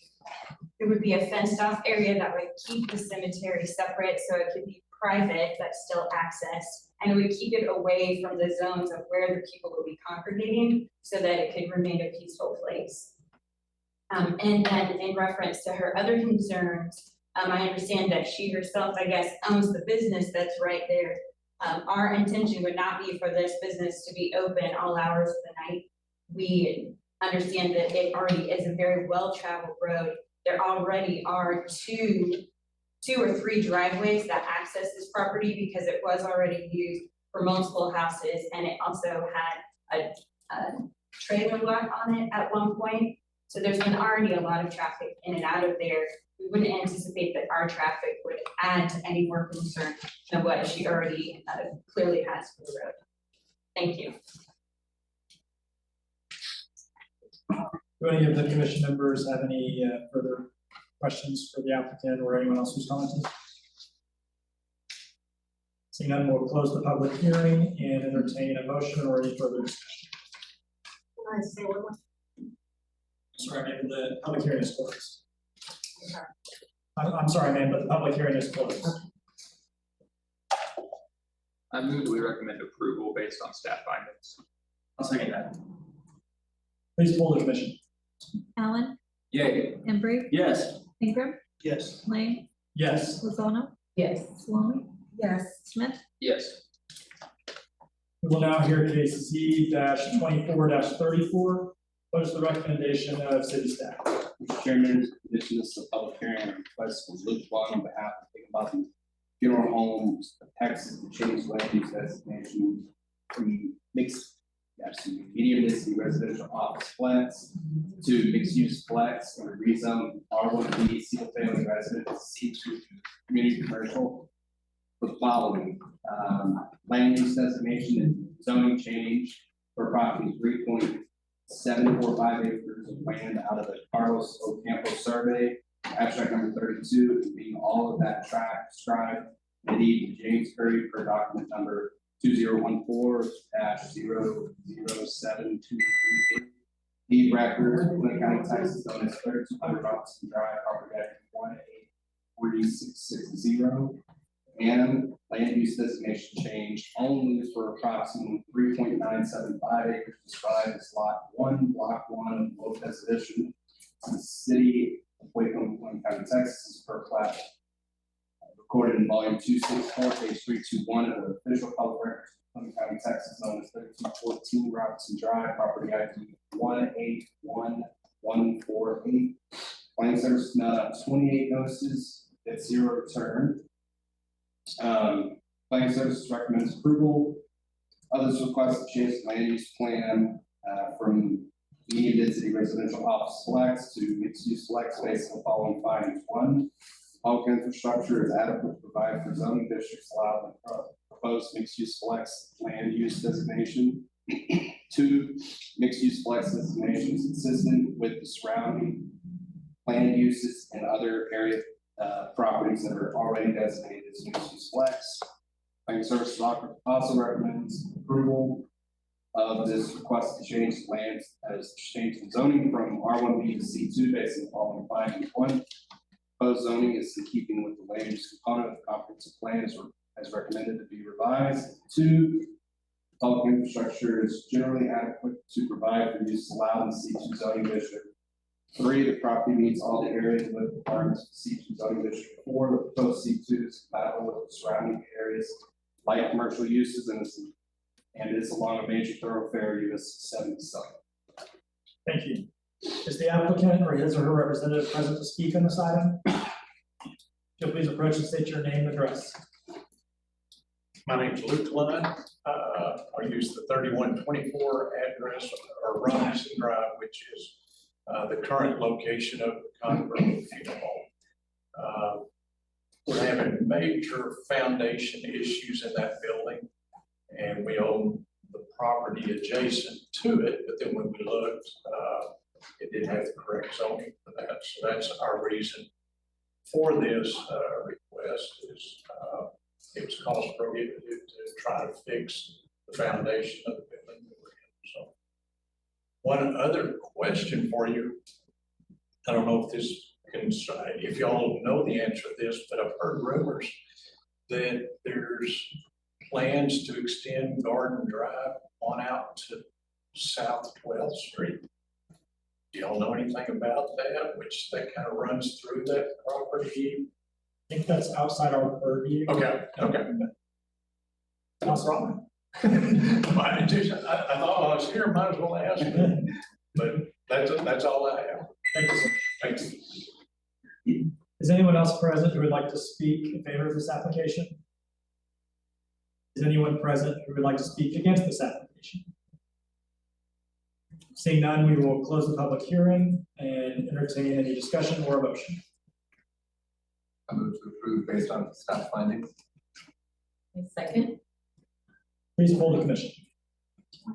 There would be a fenced off area that would keep the cemetery separate, so it could be private, but still accessed. And it would keep it away from the zones of where the people will be congregating, so that it could remain a peaceful place. And then in reference to her other concerns, I understand that she herself, I guess, owns the business that's right there. Our intention would not be for this business to be open all hours of the night. We understand that it already is a very well-traveled road. There already are two or three driveways that access this property because it was already used for multiple houses, and it also had a trailer lot on it at one point. So there's been already a lot of traffic in and out of there. We wouldn't anticipate that our traffic would add to any more concern than what she already clearly has for the road. Thank you.
Do any of the commission members have any further questions for the applicant or anyone else who's commented? Seeing none, we'll close the public hearing and entertain a motion or any further discussion.
Can I say one more?
Sorry, ma'am, the public hearing is closed. I'm sorry, ma'am, but the public hearing is closed.
I move we recommend approval based on staff findings.
I'll second that.
Please poll the commission.
Allen,
Yay.
Embry,
Yes.
Ingram,
Yes.
Lane,
Yes.
Lozano,
Yes.
Salome,
Yes.
Smith.
Yes.
We will now hear case Z 24-34. What is the recommendation of city staff?
Mr. Chairman, condition this is a public hearing and request from Luke Vaughn on behalf of Big Button Funeral Homes of Texas to change land use designation from medium density residential office flats to mixed use flats and rezone R1B single family residence C2 community commercial for the following, land use designation and zoning change for property 3.745 acres of land out of the Carlos Ocampo survey, abstract number 32, and being all of that tract described in the deed to James Curry per document number 2014-00723. Deed record, Clinton County, Texas, known as 3200 Robinson Drive, property address 1846660. And land use designation change only for approximately 3.975 acres described as lot 1, block 1, Lopez Edition, in the city of Waco, Clinton County, Texas, per plat recorded in volume 264, page 321 of the official public records of Clinton County, Texas, known as 1314 Robinson Drive, property ID 181148. Land service mailed out 28 notices at 0 return. Planning Services recommends approval. Others request to change the land use plan from medium density residential office flex to mixed use flex based on the following findings. 1, public infrastructure is adequate to provide for zoning districts allowed in the proposed mixed use flex land use designation. 2, mixed use flex designation is consistent with the surrounding land uses and other area properties that are already designated as mixed use flex. Planning Services also recommends approval of this request to change the land as change in zoning from R1B to C2 based on the following findings. 1, proposed zoning is in keeping with the land use component of the comprehensive plan as recommended to be revised. 2, public infrastructure is generally adequate to provide for use allowed in the C2 zoning district. 3, the property meets all the area and limit requirements of C2 zoning district. 4, the proposed C2 is compatible with the surrounding areas, light commercial uses, and is along a major thoroughfare, US 77.
Thank you. Is the applicant or his or her representative present to speak on this item? If you'll please approach and state your name and address.
My name is Luke Lemon. I use the 3124 address or Robinson Drive, which is the current location of the Converse Funeral Home. we're having major foundation issues in that building. And we own the property adjacent to it, but then when we looked, it didn't have the correct zoning for that. So that's our reason for this, request is, it was cost prohibitive to try to fix the foundation of the building that we're in. So one other question for you. I don't know if this can, if y'all know the answer to this, but I've heard rumors that there's plans to extend Garden Drive on out to South 12th Street. Do y'all know anything about that, which that kind of runs through that property?
I think that's outside our purview.
Okay.
That's wrong.
I thought I was here, might as well ask, but that's all I have.
Thank you, sir.
Thank you.
Is anyone else present who would like to speak in favor of this application? Is anyone present who would like to speak against this application? Seeing none, we will close the public hearing and entertain any discussion or a motion.
I move to approve based on staff findings.
Second.
Please poll the commission.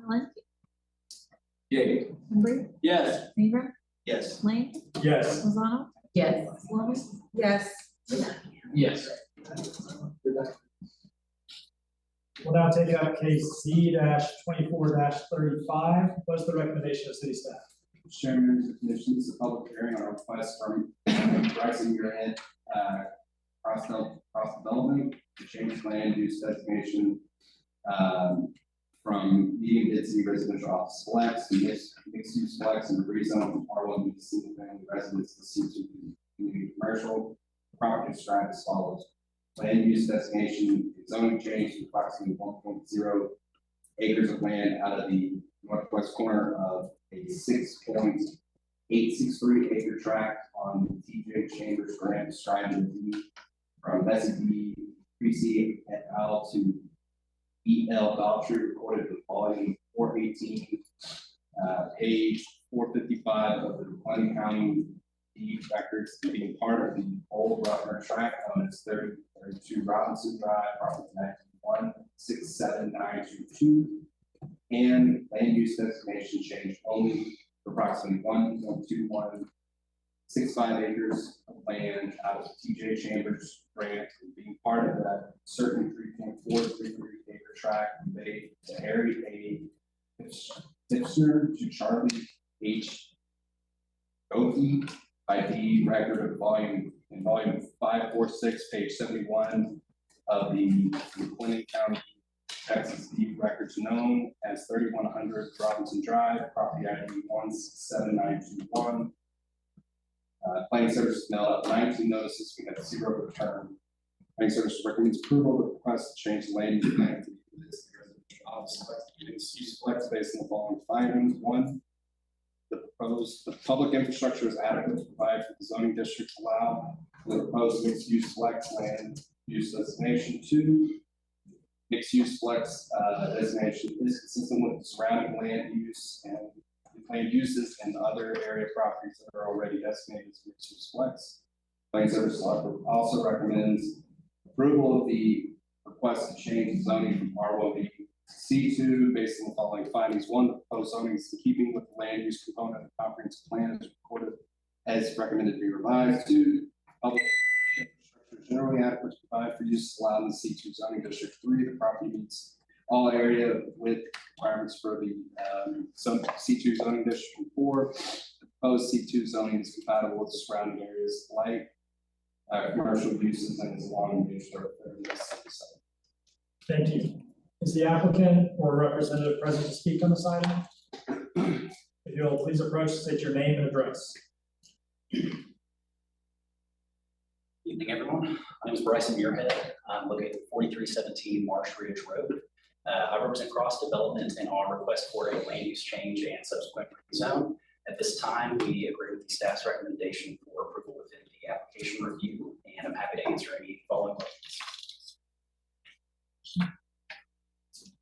Arlen,
Yay.
Embry,
Yes.
Ingram,
Yes.
Lane,
Yes.
Lozano. Yes. Lovett.
Yes.
Yes.
We'll now take up case Z-24-35. What is the recommendation of city staff?
Chairman, members of the commission, this is a public hearing on a request from Bryson Muirhead, cross development to change land use designation from medium density residential office flex to mixed use flex and rezone from R1 to single family residence to C2 community commercial. Property described as follows. Land use designation zoning change to approximately 1.0 acres of land out of the northwest corner of a 6.863 acre tract on the TJ Chambers grant described in the deed from Bessie D. Creasy et al. To E.L. Daughtry recorded in volume 418, page 455 of the McLean County deed records, being part of the old Rutland tract known as 3032 Robinson Drive, property map 167922, and land use designation change only for approximately 1.2165 acres of land out of the TJ Chambers grant, being part of that certain 3.433 acre tract conveyed to Harry A. Tipster to Charlie H. Goethe by deed record of volume 546, page 71 of the McLean County, Texas deed records known as 3100 Robinson Drive, property ID 17921. Planning Service mailed out 19 notices. We had 0 return. Planning Service recommends approval of the request to change the land use plan to this office use flex based on the following findings. 1, the public infrastructure is adequate to provide for the zoning district allow the proposed mixed use flex land use designation. 2, mixed use flex designation is consistent with the surrounding land use and land uses and other area properties that are already designated as mixed use flex. Planning Service also recommends approval of the request to change the zoning from R1 to C2 based on the following findings. 1, the proposed zoning is in keeping with the land use component of the comprehensive plan as recorded as recommended to be revised. 2, public infrastructure is generally adequate to provide for use allowed in the C2 zoning district. 3, the property meets all area with requirements for the C2 zoning district. And 4, the proposed C2 zoning is compatible with surrounding areas like commercial uses and is along the thoroughfare.
Thank you. Is the applicant or representative present to speak on this item? If you'll please approach, state your name and address.
Evening, everyone. My name is Bryson Muirhead. I'm located at 4317 Marsh Ridge Road. I represent Cross Development and our request for a land use change and subsequent rezone. At this time, we agree with the staff's recommendation for approval within the application review, and I'm happy to answer any following questions.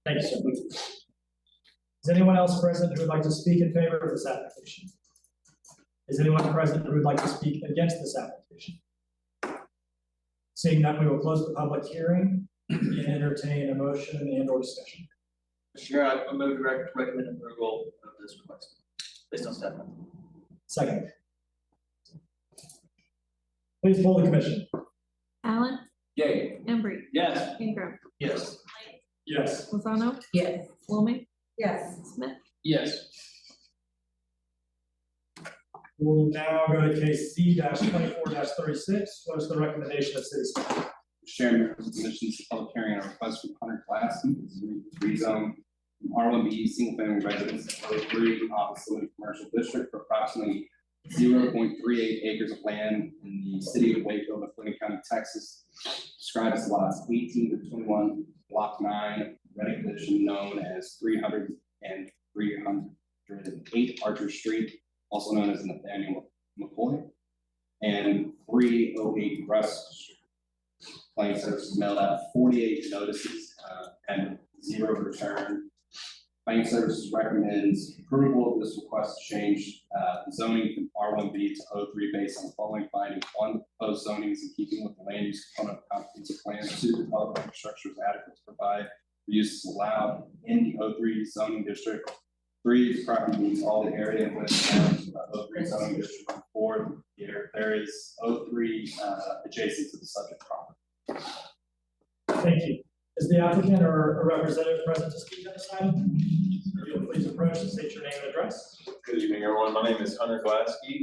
Thank you, sir. Is anyone else present who would like to speak in favor of this application? Is anyone present who would like to speak against this application? Seeing that, we will close the public hearing and entertain a motion and or discussion.
Mr. Chair, I move to recommend approval of this request based on staff.
Second. Please poll the commission.
Allen,
Yay.
Embry,
Yes.
Ingram,
Yes.
Yes.
Lozano,
Yes.
Wilme,
Yes.
Smith.
Yes.
We'll now go to case C 24-36. What is the recommendation of city staff?
Mr. Chairman, members of the commission, this is a public hearing on a request from Hunter Glassy, to rezone from R1B single family residence to 03 office limited commercial district for approximately 0.38 acres of land in the city of Waco, McLean County, Texas, described as lots 18 to 21, block 9, Reading Division, known as 300 and 308 Archer Street, also known as Nathaniel McCoy, and 308 Russ Street. Planning Services mailed out 48 notices and 0 return. Planning Services recommends approval of this request to change the zoning from R1B to 03 based on the following findings. One, the proposed zoning is in keeping with the land use component of the comprehensive plan. Two, the development infrastructure is adequate to provide for uses allowed in the 03 zoning district. 3, the property meets all the area and limits of 03 zoning district. 4, there is 03 adjacent to the subject property.
Thank you. Is the applicant or a representative present to speak on this item? You'll please approach and state your name and address.
Good evening, everyone. My name is Hunter Glassky,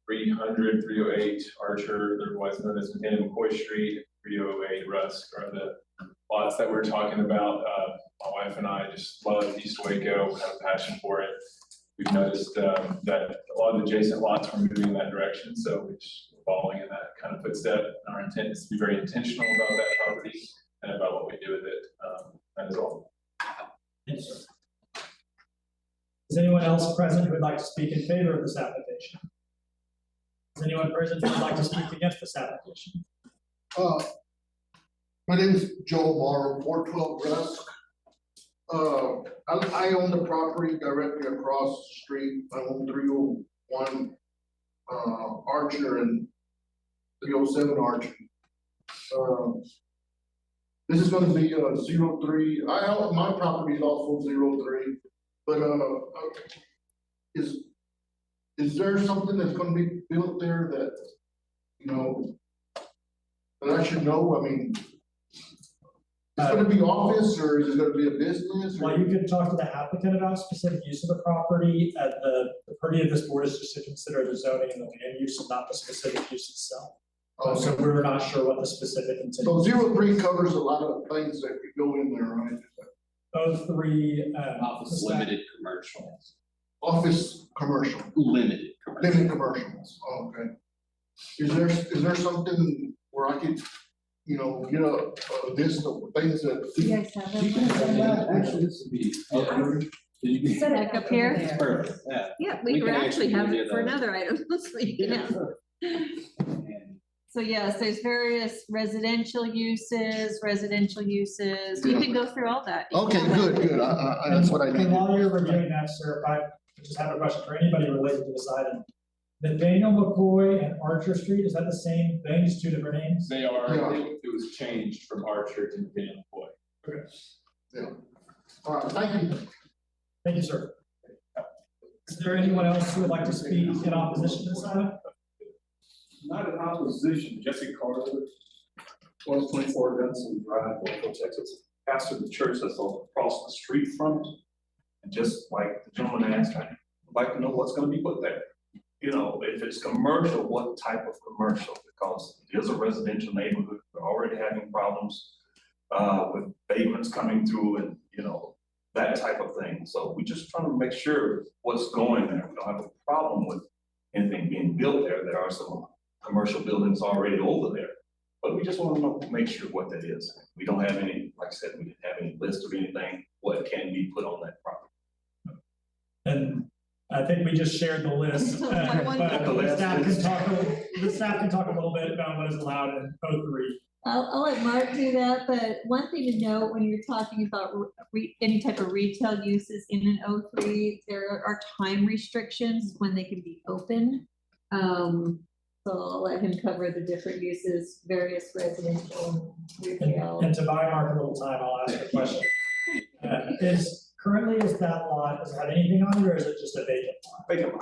300, 308 Archer, otherwise known as Nathaniel McCoy Street, 308 Rusk are the lots that we're talking about. My wife and I just love East Waco, have a passion for it. We've noticed that a lot of adjacent lots are moving in that direction, so we're just following in that kind of footstep. Our intent is to be very intentional about that property and about what we do with it. That is all.
Thank you, sir. Is anyone else present who would like to speak in favor of this application? Is anyone present who would like to speak against this application?
My name is Joe Morrow, 412 Rusk. I own the property directly across the street. I own 301 Archer and 307 Archer. This is gonna be 03. My property is also 03, but is there something that's gonna be built there that, you know, that I should know? I mean, it's gonna be office or is it gonna be a business?
Well, you can talk to the applicant about specific use of the property. The purview of this board is just to consider the zoning and the land use and not the specific use itself. So we're not sure what the specific intent.
So 03 covers a lot of things that could go in there, right?
03.
Office limited commercial.
Office commercial.
Limited commercial.
Limited commercials, okay. Is there something where I could, you know, get a list of things that?
You guys have it?
Actually, this would be.
Set it up here.
Perfect, yeah.
Yeah,
We
we
can
could actually
actually
have
do
it for
that.
another item, so you can have. So yes, there's various residential uses. You can go through all that.
Okay, good, that's what I
And
need.
while you're reviewing that, sir, if I just have a question for anybody related to this item. Nathaniel McCoy and Archer Street, is that the same thing, just two different names?
They are,
Yeah.
it was changed from Archer to Nathaniel McCoy.
Okay.
Yeah. All right, thank you.
Thank you, sir. Is there anyone else who would like to speak in opposition to this item?
Not in opposition, Jesse Carter, 1224 Benson Drive, Waco, Texas, pastor of the church that's across the street from it. And just like the gentleman asked, I'd like to know what's gonna be put there. You know, if it's commercial, what type of commercial? Because it is a residential neighborhood, we're already having problems with vagrants coming through and, you know, that type of thing. So we just trying to make sure what's going there. We don't have a problem with anything being built there. There are some commercial buildings already over there. But we just want to know, make sure what that is. We don't have any, like I said, we didn't have any list of anything, what can be put on that property.
And I think we just shared the list, but the staff can talk a little bit about what is allowed in 03.
I'll let Mark do that, but one thing to note when you're talking about any type of retail uses in an 03, there are time restrictions when they can be open. So I'll let him cover the different uses, various residential, retail.
And to buy Mark a little time, I'll ask a question. Is that lot, does it have anything on it, or is it just a vacant lot?
Vacant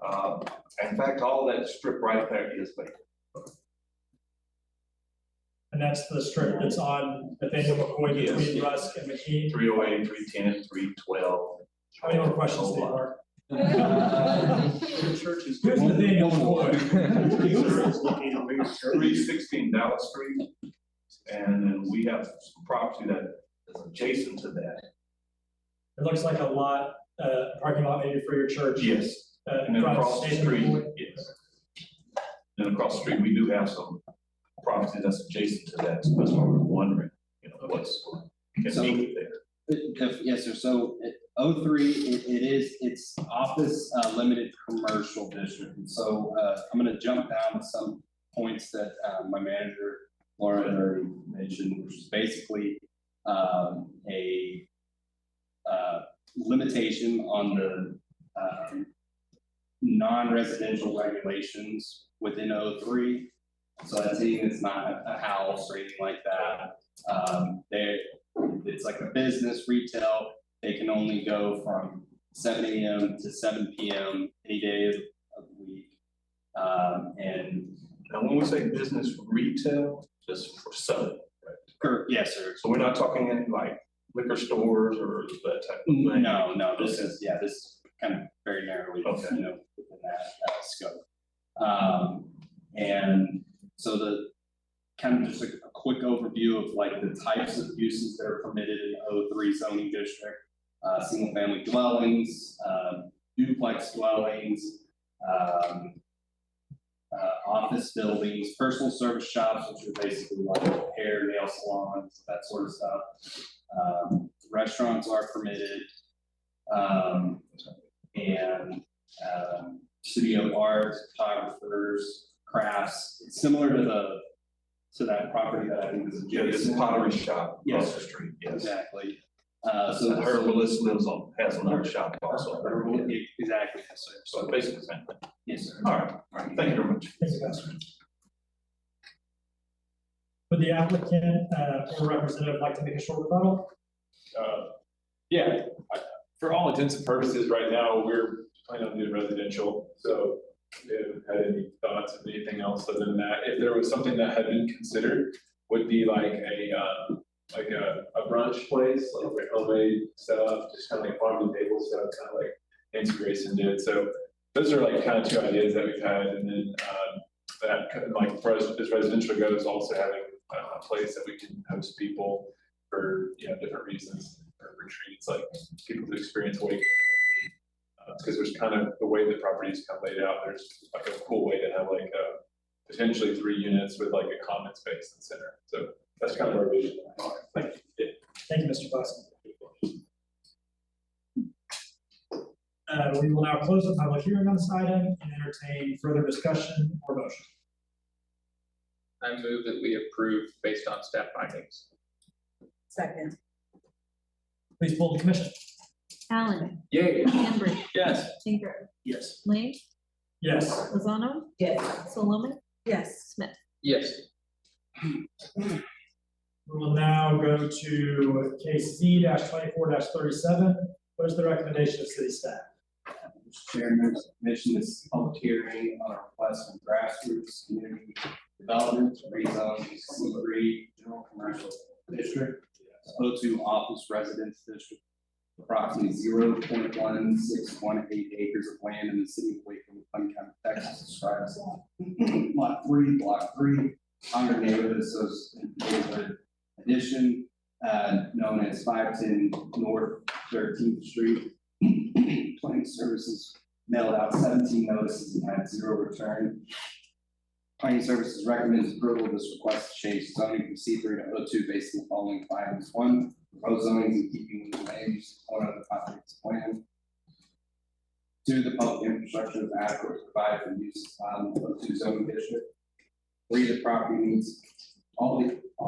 lot. In fact, all that strip right there is vacant.
And that's the strip that's on Nathaniel McCoy
Yes,
between
yes.
Rusk and McKean?
308, 310, 312.
How many more questions do you have, Mark?
The church is.
Who's Nathaniel McCoy?
316 Dallas Street. And then we have some property that is adjacent to that.
It looks like a lot, parking lot maybe for your church.
Yes. And then
From
across the
Nathan
street,
McCoy?
yes. And across the street, we do have some property that's adjacent to that, so that's why we're wondering, what's, can be there.
Yes, sir, so O3, it's office, limited commercial district, and so, I'm gonna jump down to some points that, my manager, Laura, had already mentioned, which is basically, a limitation on the, non-residential regulations within O3. So that's meaning it's not a house or anything like that. It's like a business retail. They can only go from 7 a.m. to 7 p.m. any day of the week. And
Now, when we say business retail, just for selling, right?
yes, sir.
So we're not talking in like liquor stores or that type of thing?
No, this is kind of very narrowly,
Okay.
within that scope. And so the kind of just a quick overview of like the types of uses that are permitted in the O3 zoning district. Single family dwellings, duplex dwellings, office buildings, personal service shops, which are basically like hair, nail salons, that sort of stuff. Restaurants are permitted. And studio art, photographers, crafts. It's similar to that property that I think is
Yeah, this
adjacent.
pottery shop
Yes.
across the street, yes.
Exactly.
So
So
Herbalist has another shop also.
Exactly, yes, sir.
So basically, the same thing.
Yes, sir.
All right, thank you very much.
Thank you, Pastor. Would the applicant, or representative like to make a short rebuttal?
Yeah, for all intents and purposes, right now, we're planning on doing residential, so we haven't had any thoughts of anything else other than that. If there was something that had been considered, would be like a brunch place, like a homemade setup, just kind of like farm to table stuff, kind of like Nancy Grayson did. So those are like kind of two ideas that we've had, and then that kind of like as residential goes, also having a place that we can host people for different reasons, or retreats, like people to experience wake. Because there's kind of the way the property is kind of laid out, there's like a cool way to have like potentially 3 units with like a common space in the center. So that's kind of our vision. Thank you.
Thank you, Mr. Busk. We will now close the public hearing on this item and entertain further discussion or motion.
I move that we approve based on staff findings.
Second.
Please poll the commission.
Allen,
Yay.
Hambrick,
Yes.
Tinker,
Yes.
Lee,
Yes.
Lozano,
Yes.
Solomon,
Yes.
Smith.
Yes.
We will now go to case Z 24-37. What is the recommendation of city staff?
Mr. Chairman, Commission, this is a public hearing on a request from Grassroots Community Development to rezone C3 General Commercial District, O2 Office Residence District, approximately 0.1618 acres of land in the city of Wakefield, Clinton County, Texas, described as lot 3, block 3, under neighborhood addition, known as 510 North 13th Street. Planning Services mailed out 17 notices and had 0 return. Planning Services recommends approval of this request to change zoning from C3 to O2 based on the following findings. 1, proposed zoning is in keeping with the land use component of the comprehensive plan. 2, the public infrastructure is adequate to provide for use on the O2 zoning district. 3, the property meets all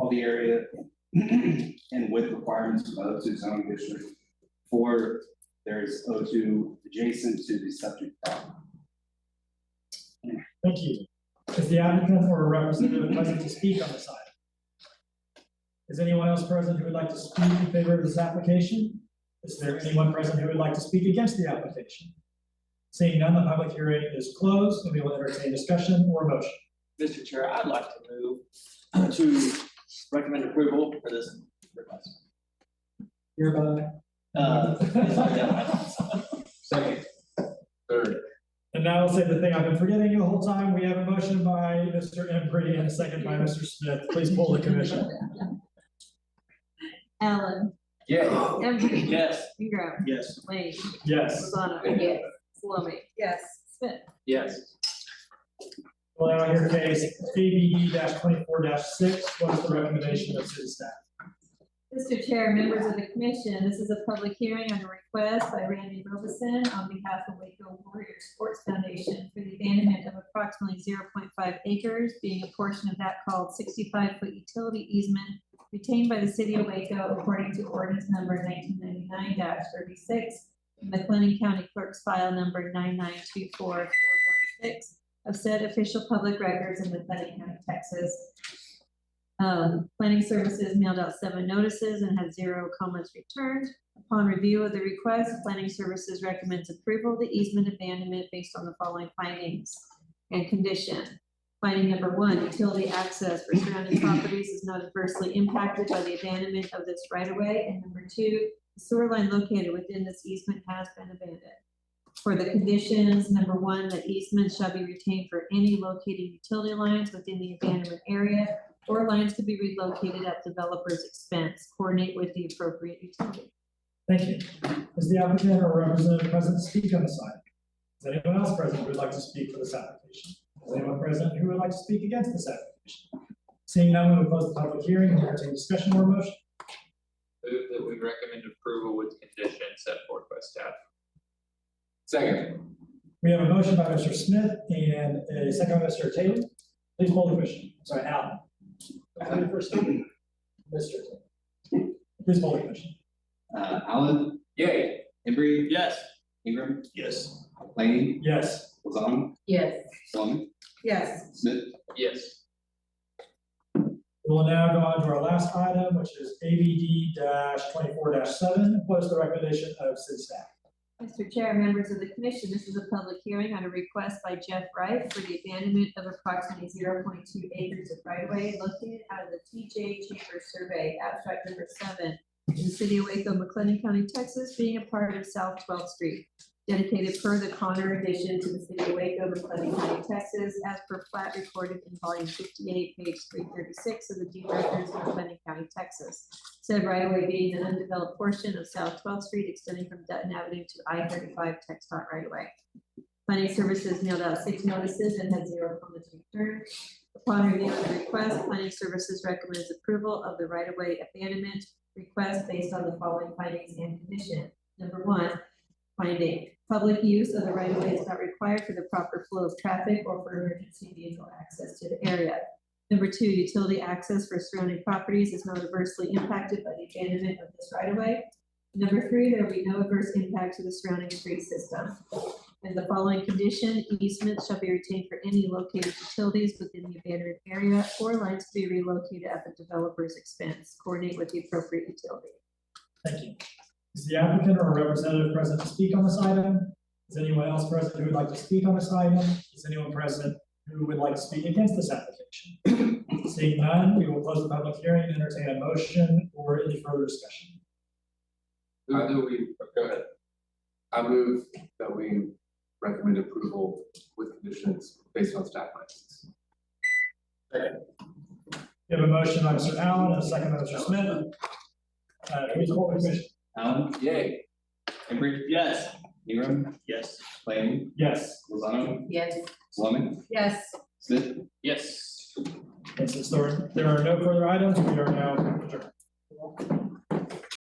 the area and width requirements of the O2 zoning district. 4, there is O2 adjacent to the subject property.
Thank you. Is the applicant or a representative present to speak on this item? Is anyone else present who would like to speak in favor of this application? Is there anyone present who would like to speak against the application? Seeing none, the public hearing is closed, and we will entertain discussion or motion.
Mr. Chair, I'd like to move to recommend approval for this request.
Hereby.
Second.
Third.
And now I'll say the thing I've been forgetting the whole time. We have a motion by Mr. Embry and a second by Mr. Smith. Please poll the commission.
Allen.
Yeah.
Embry.
Yes.
Ingram.
Yes.
Lane.
Yes.
Lozano.
Yes.
Salome.
Yes.
Smith.
Yes.
Well, now hear case ABD 24-6. What is the recommendation of city staff?
Mr. Chair, members of the commission, this is a public hearing on a request by Randy Robeson on behalf of Waco Warrior Sports Foundation for the abandonment of approximately 0.5 acres, being a portion of that called 65-foot utility easement retained by the city of Waco according to ordinance number 1999-36, and the McLennan County Clerk's file number 9924416 of said official public records in McLennan County, Texas. Planning Services mailed out 7 notices and had 0 comments returned. Upon review of the request, Planning Services recommends approval of the easement abandonment based on the following findings and condition. Finding number 1, utility access for surrounding properties is not adversely impacted by the abandonment of this right of way. And number 2, the sewer line located within this easement has been abandoned. For the conditions, number 1, that easements shall be retained for any locating utility lines within the abandonment area, or lines to be relocated at developer's expense. Coordinate with the appropriate utility.
Thank you. Is the applicant or representative present to speak on this item? Is anyone else present who would like to speak for this application? Is anyone present who would like to speak against this application? Seeing none, we will close the public hearing and entertain discussion or motion.
Move that we recommend approval with conditions set forth by staff.
Second.
We have a motion by Mr. Smith and a second by Mr. Taylor. Please poll the commission. Sorry, Alan. First, Mr. Taylor. Please poll the commission.
Allen.
Yay.
Embry.
Yes.
Ingram.
Yes.
Lane.
Yes.
Lozano.
Yes.
Salome.
Yes.
Smith.
Yes.
We will now go on to our last item, which is ABD 24-7. What is the recommendation of city staff?
Mr. Chair, members of the commission, this is a public hearing on a request by Jeff Wright for the abandonment of approximately 0.2 acres of right-of-way located out of the TJ Chambers Survey, abstract number 7, in the city of Waco, McLennan County, Texas, being a part of South 12th Street, dedicated per the Connor addition to the city of Waco, McLennan County, Texas, as per plat recorded in volume 58, page 336 of the deed records of McLennan County, Texas. Said right-of-way being an undeveloped portion of South 12th Street extending from Dutton Avenue to I-35 TxDOT right-of-way. Planning Services mailed out 6 notices and had 0 comments returned. Upon review of the request, Planning Services recommends approval of the right-of-way abandonment request based on the following findings and condition. Number 1, finding public use of the right-of-way is not required for the proper flow of traffic or for emergency vehicle access to the area. Number 2, utility access for surrounding properties is not adversely impacted by the abandonment of this right-of-way. Number 3, there will be no adverse impact to the surrounding street system. And the following condition, easements shall be retained for any located utilities within the abandoned area or lines to be relocated at the developer's expense. Coordinate with the appropriate utility.
Thank you. Is the applicant or a representative present to speak on this item? Is anyone else present who would like to speak on this item? Is anyone present who would like to speak against this application? Seeing none, we will close the public hearing and entertain a motion or any further discussion.
Go ahead. I move that we recommend approval with conditions based on staff findings.
We have a motion by Mr. Allen and a second by Mr. Smith. Please poll the commission.
Allen.
Yay.
Embry.
Yes.
Ingram.
Yes.
Lane.
Yes.
Lozano.
Yes.
Salome.
Yes.
Smith.
Yes.
And since there are no further items, we are now adjourned.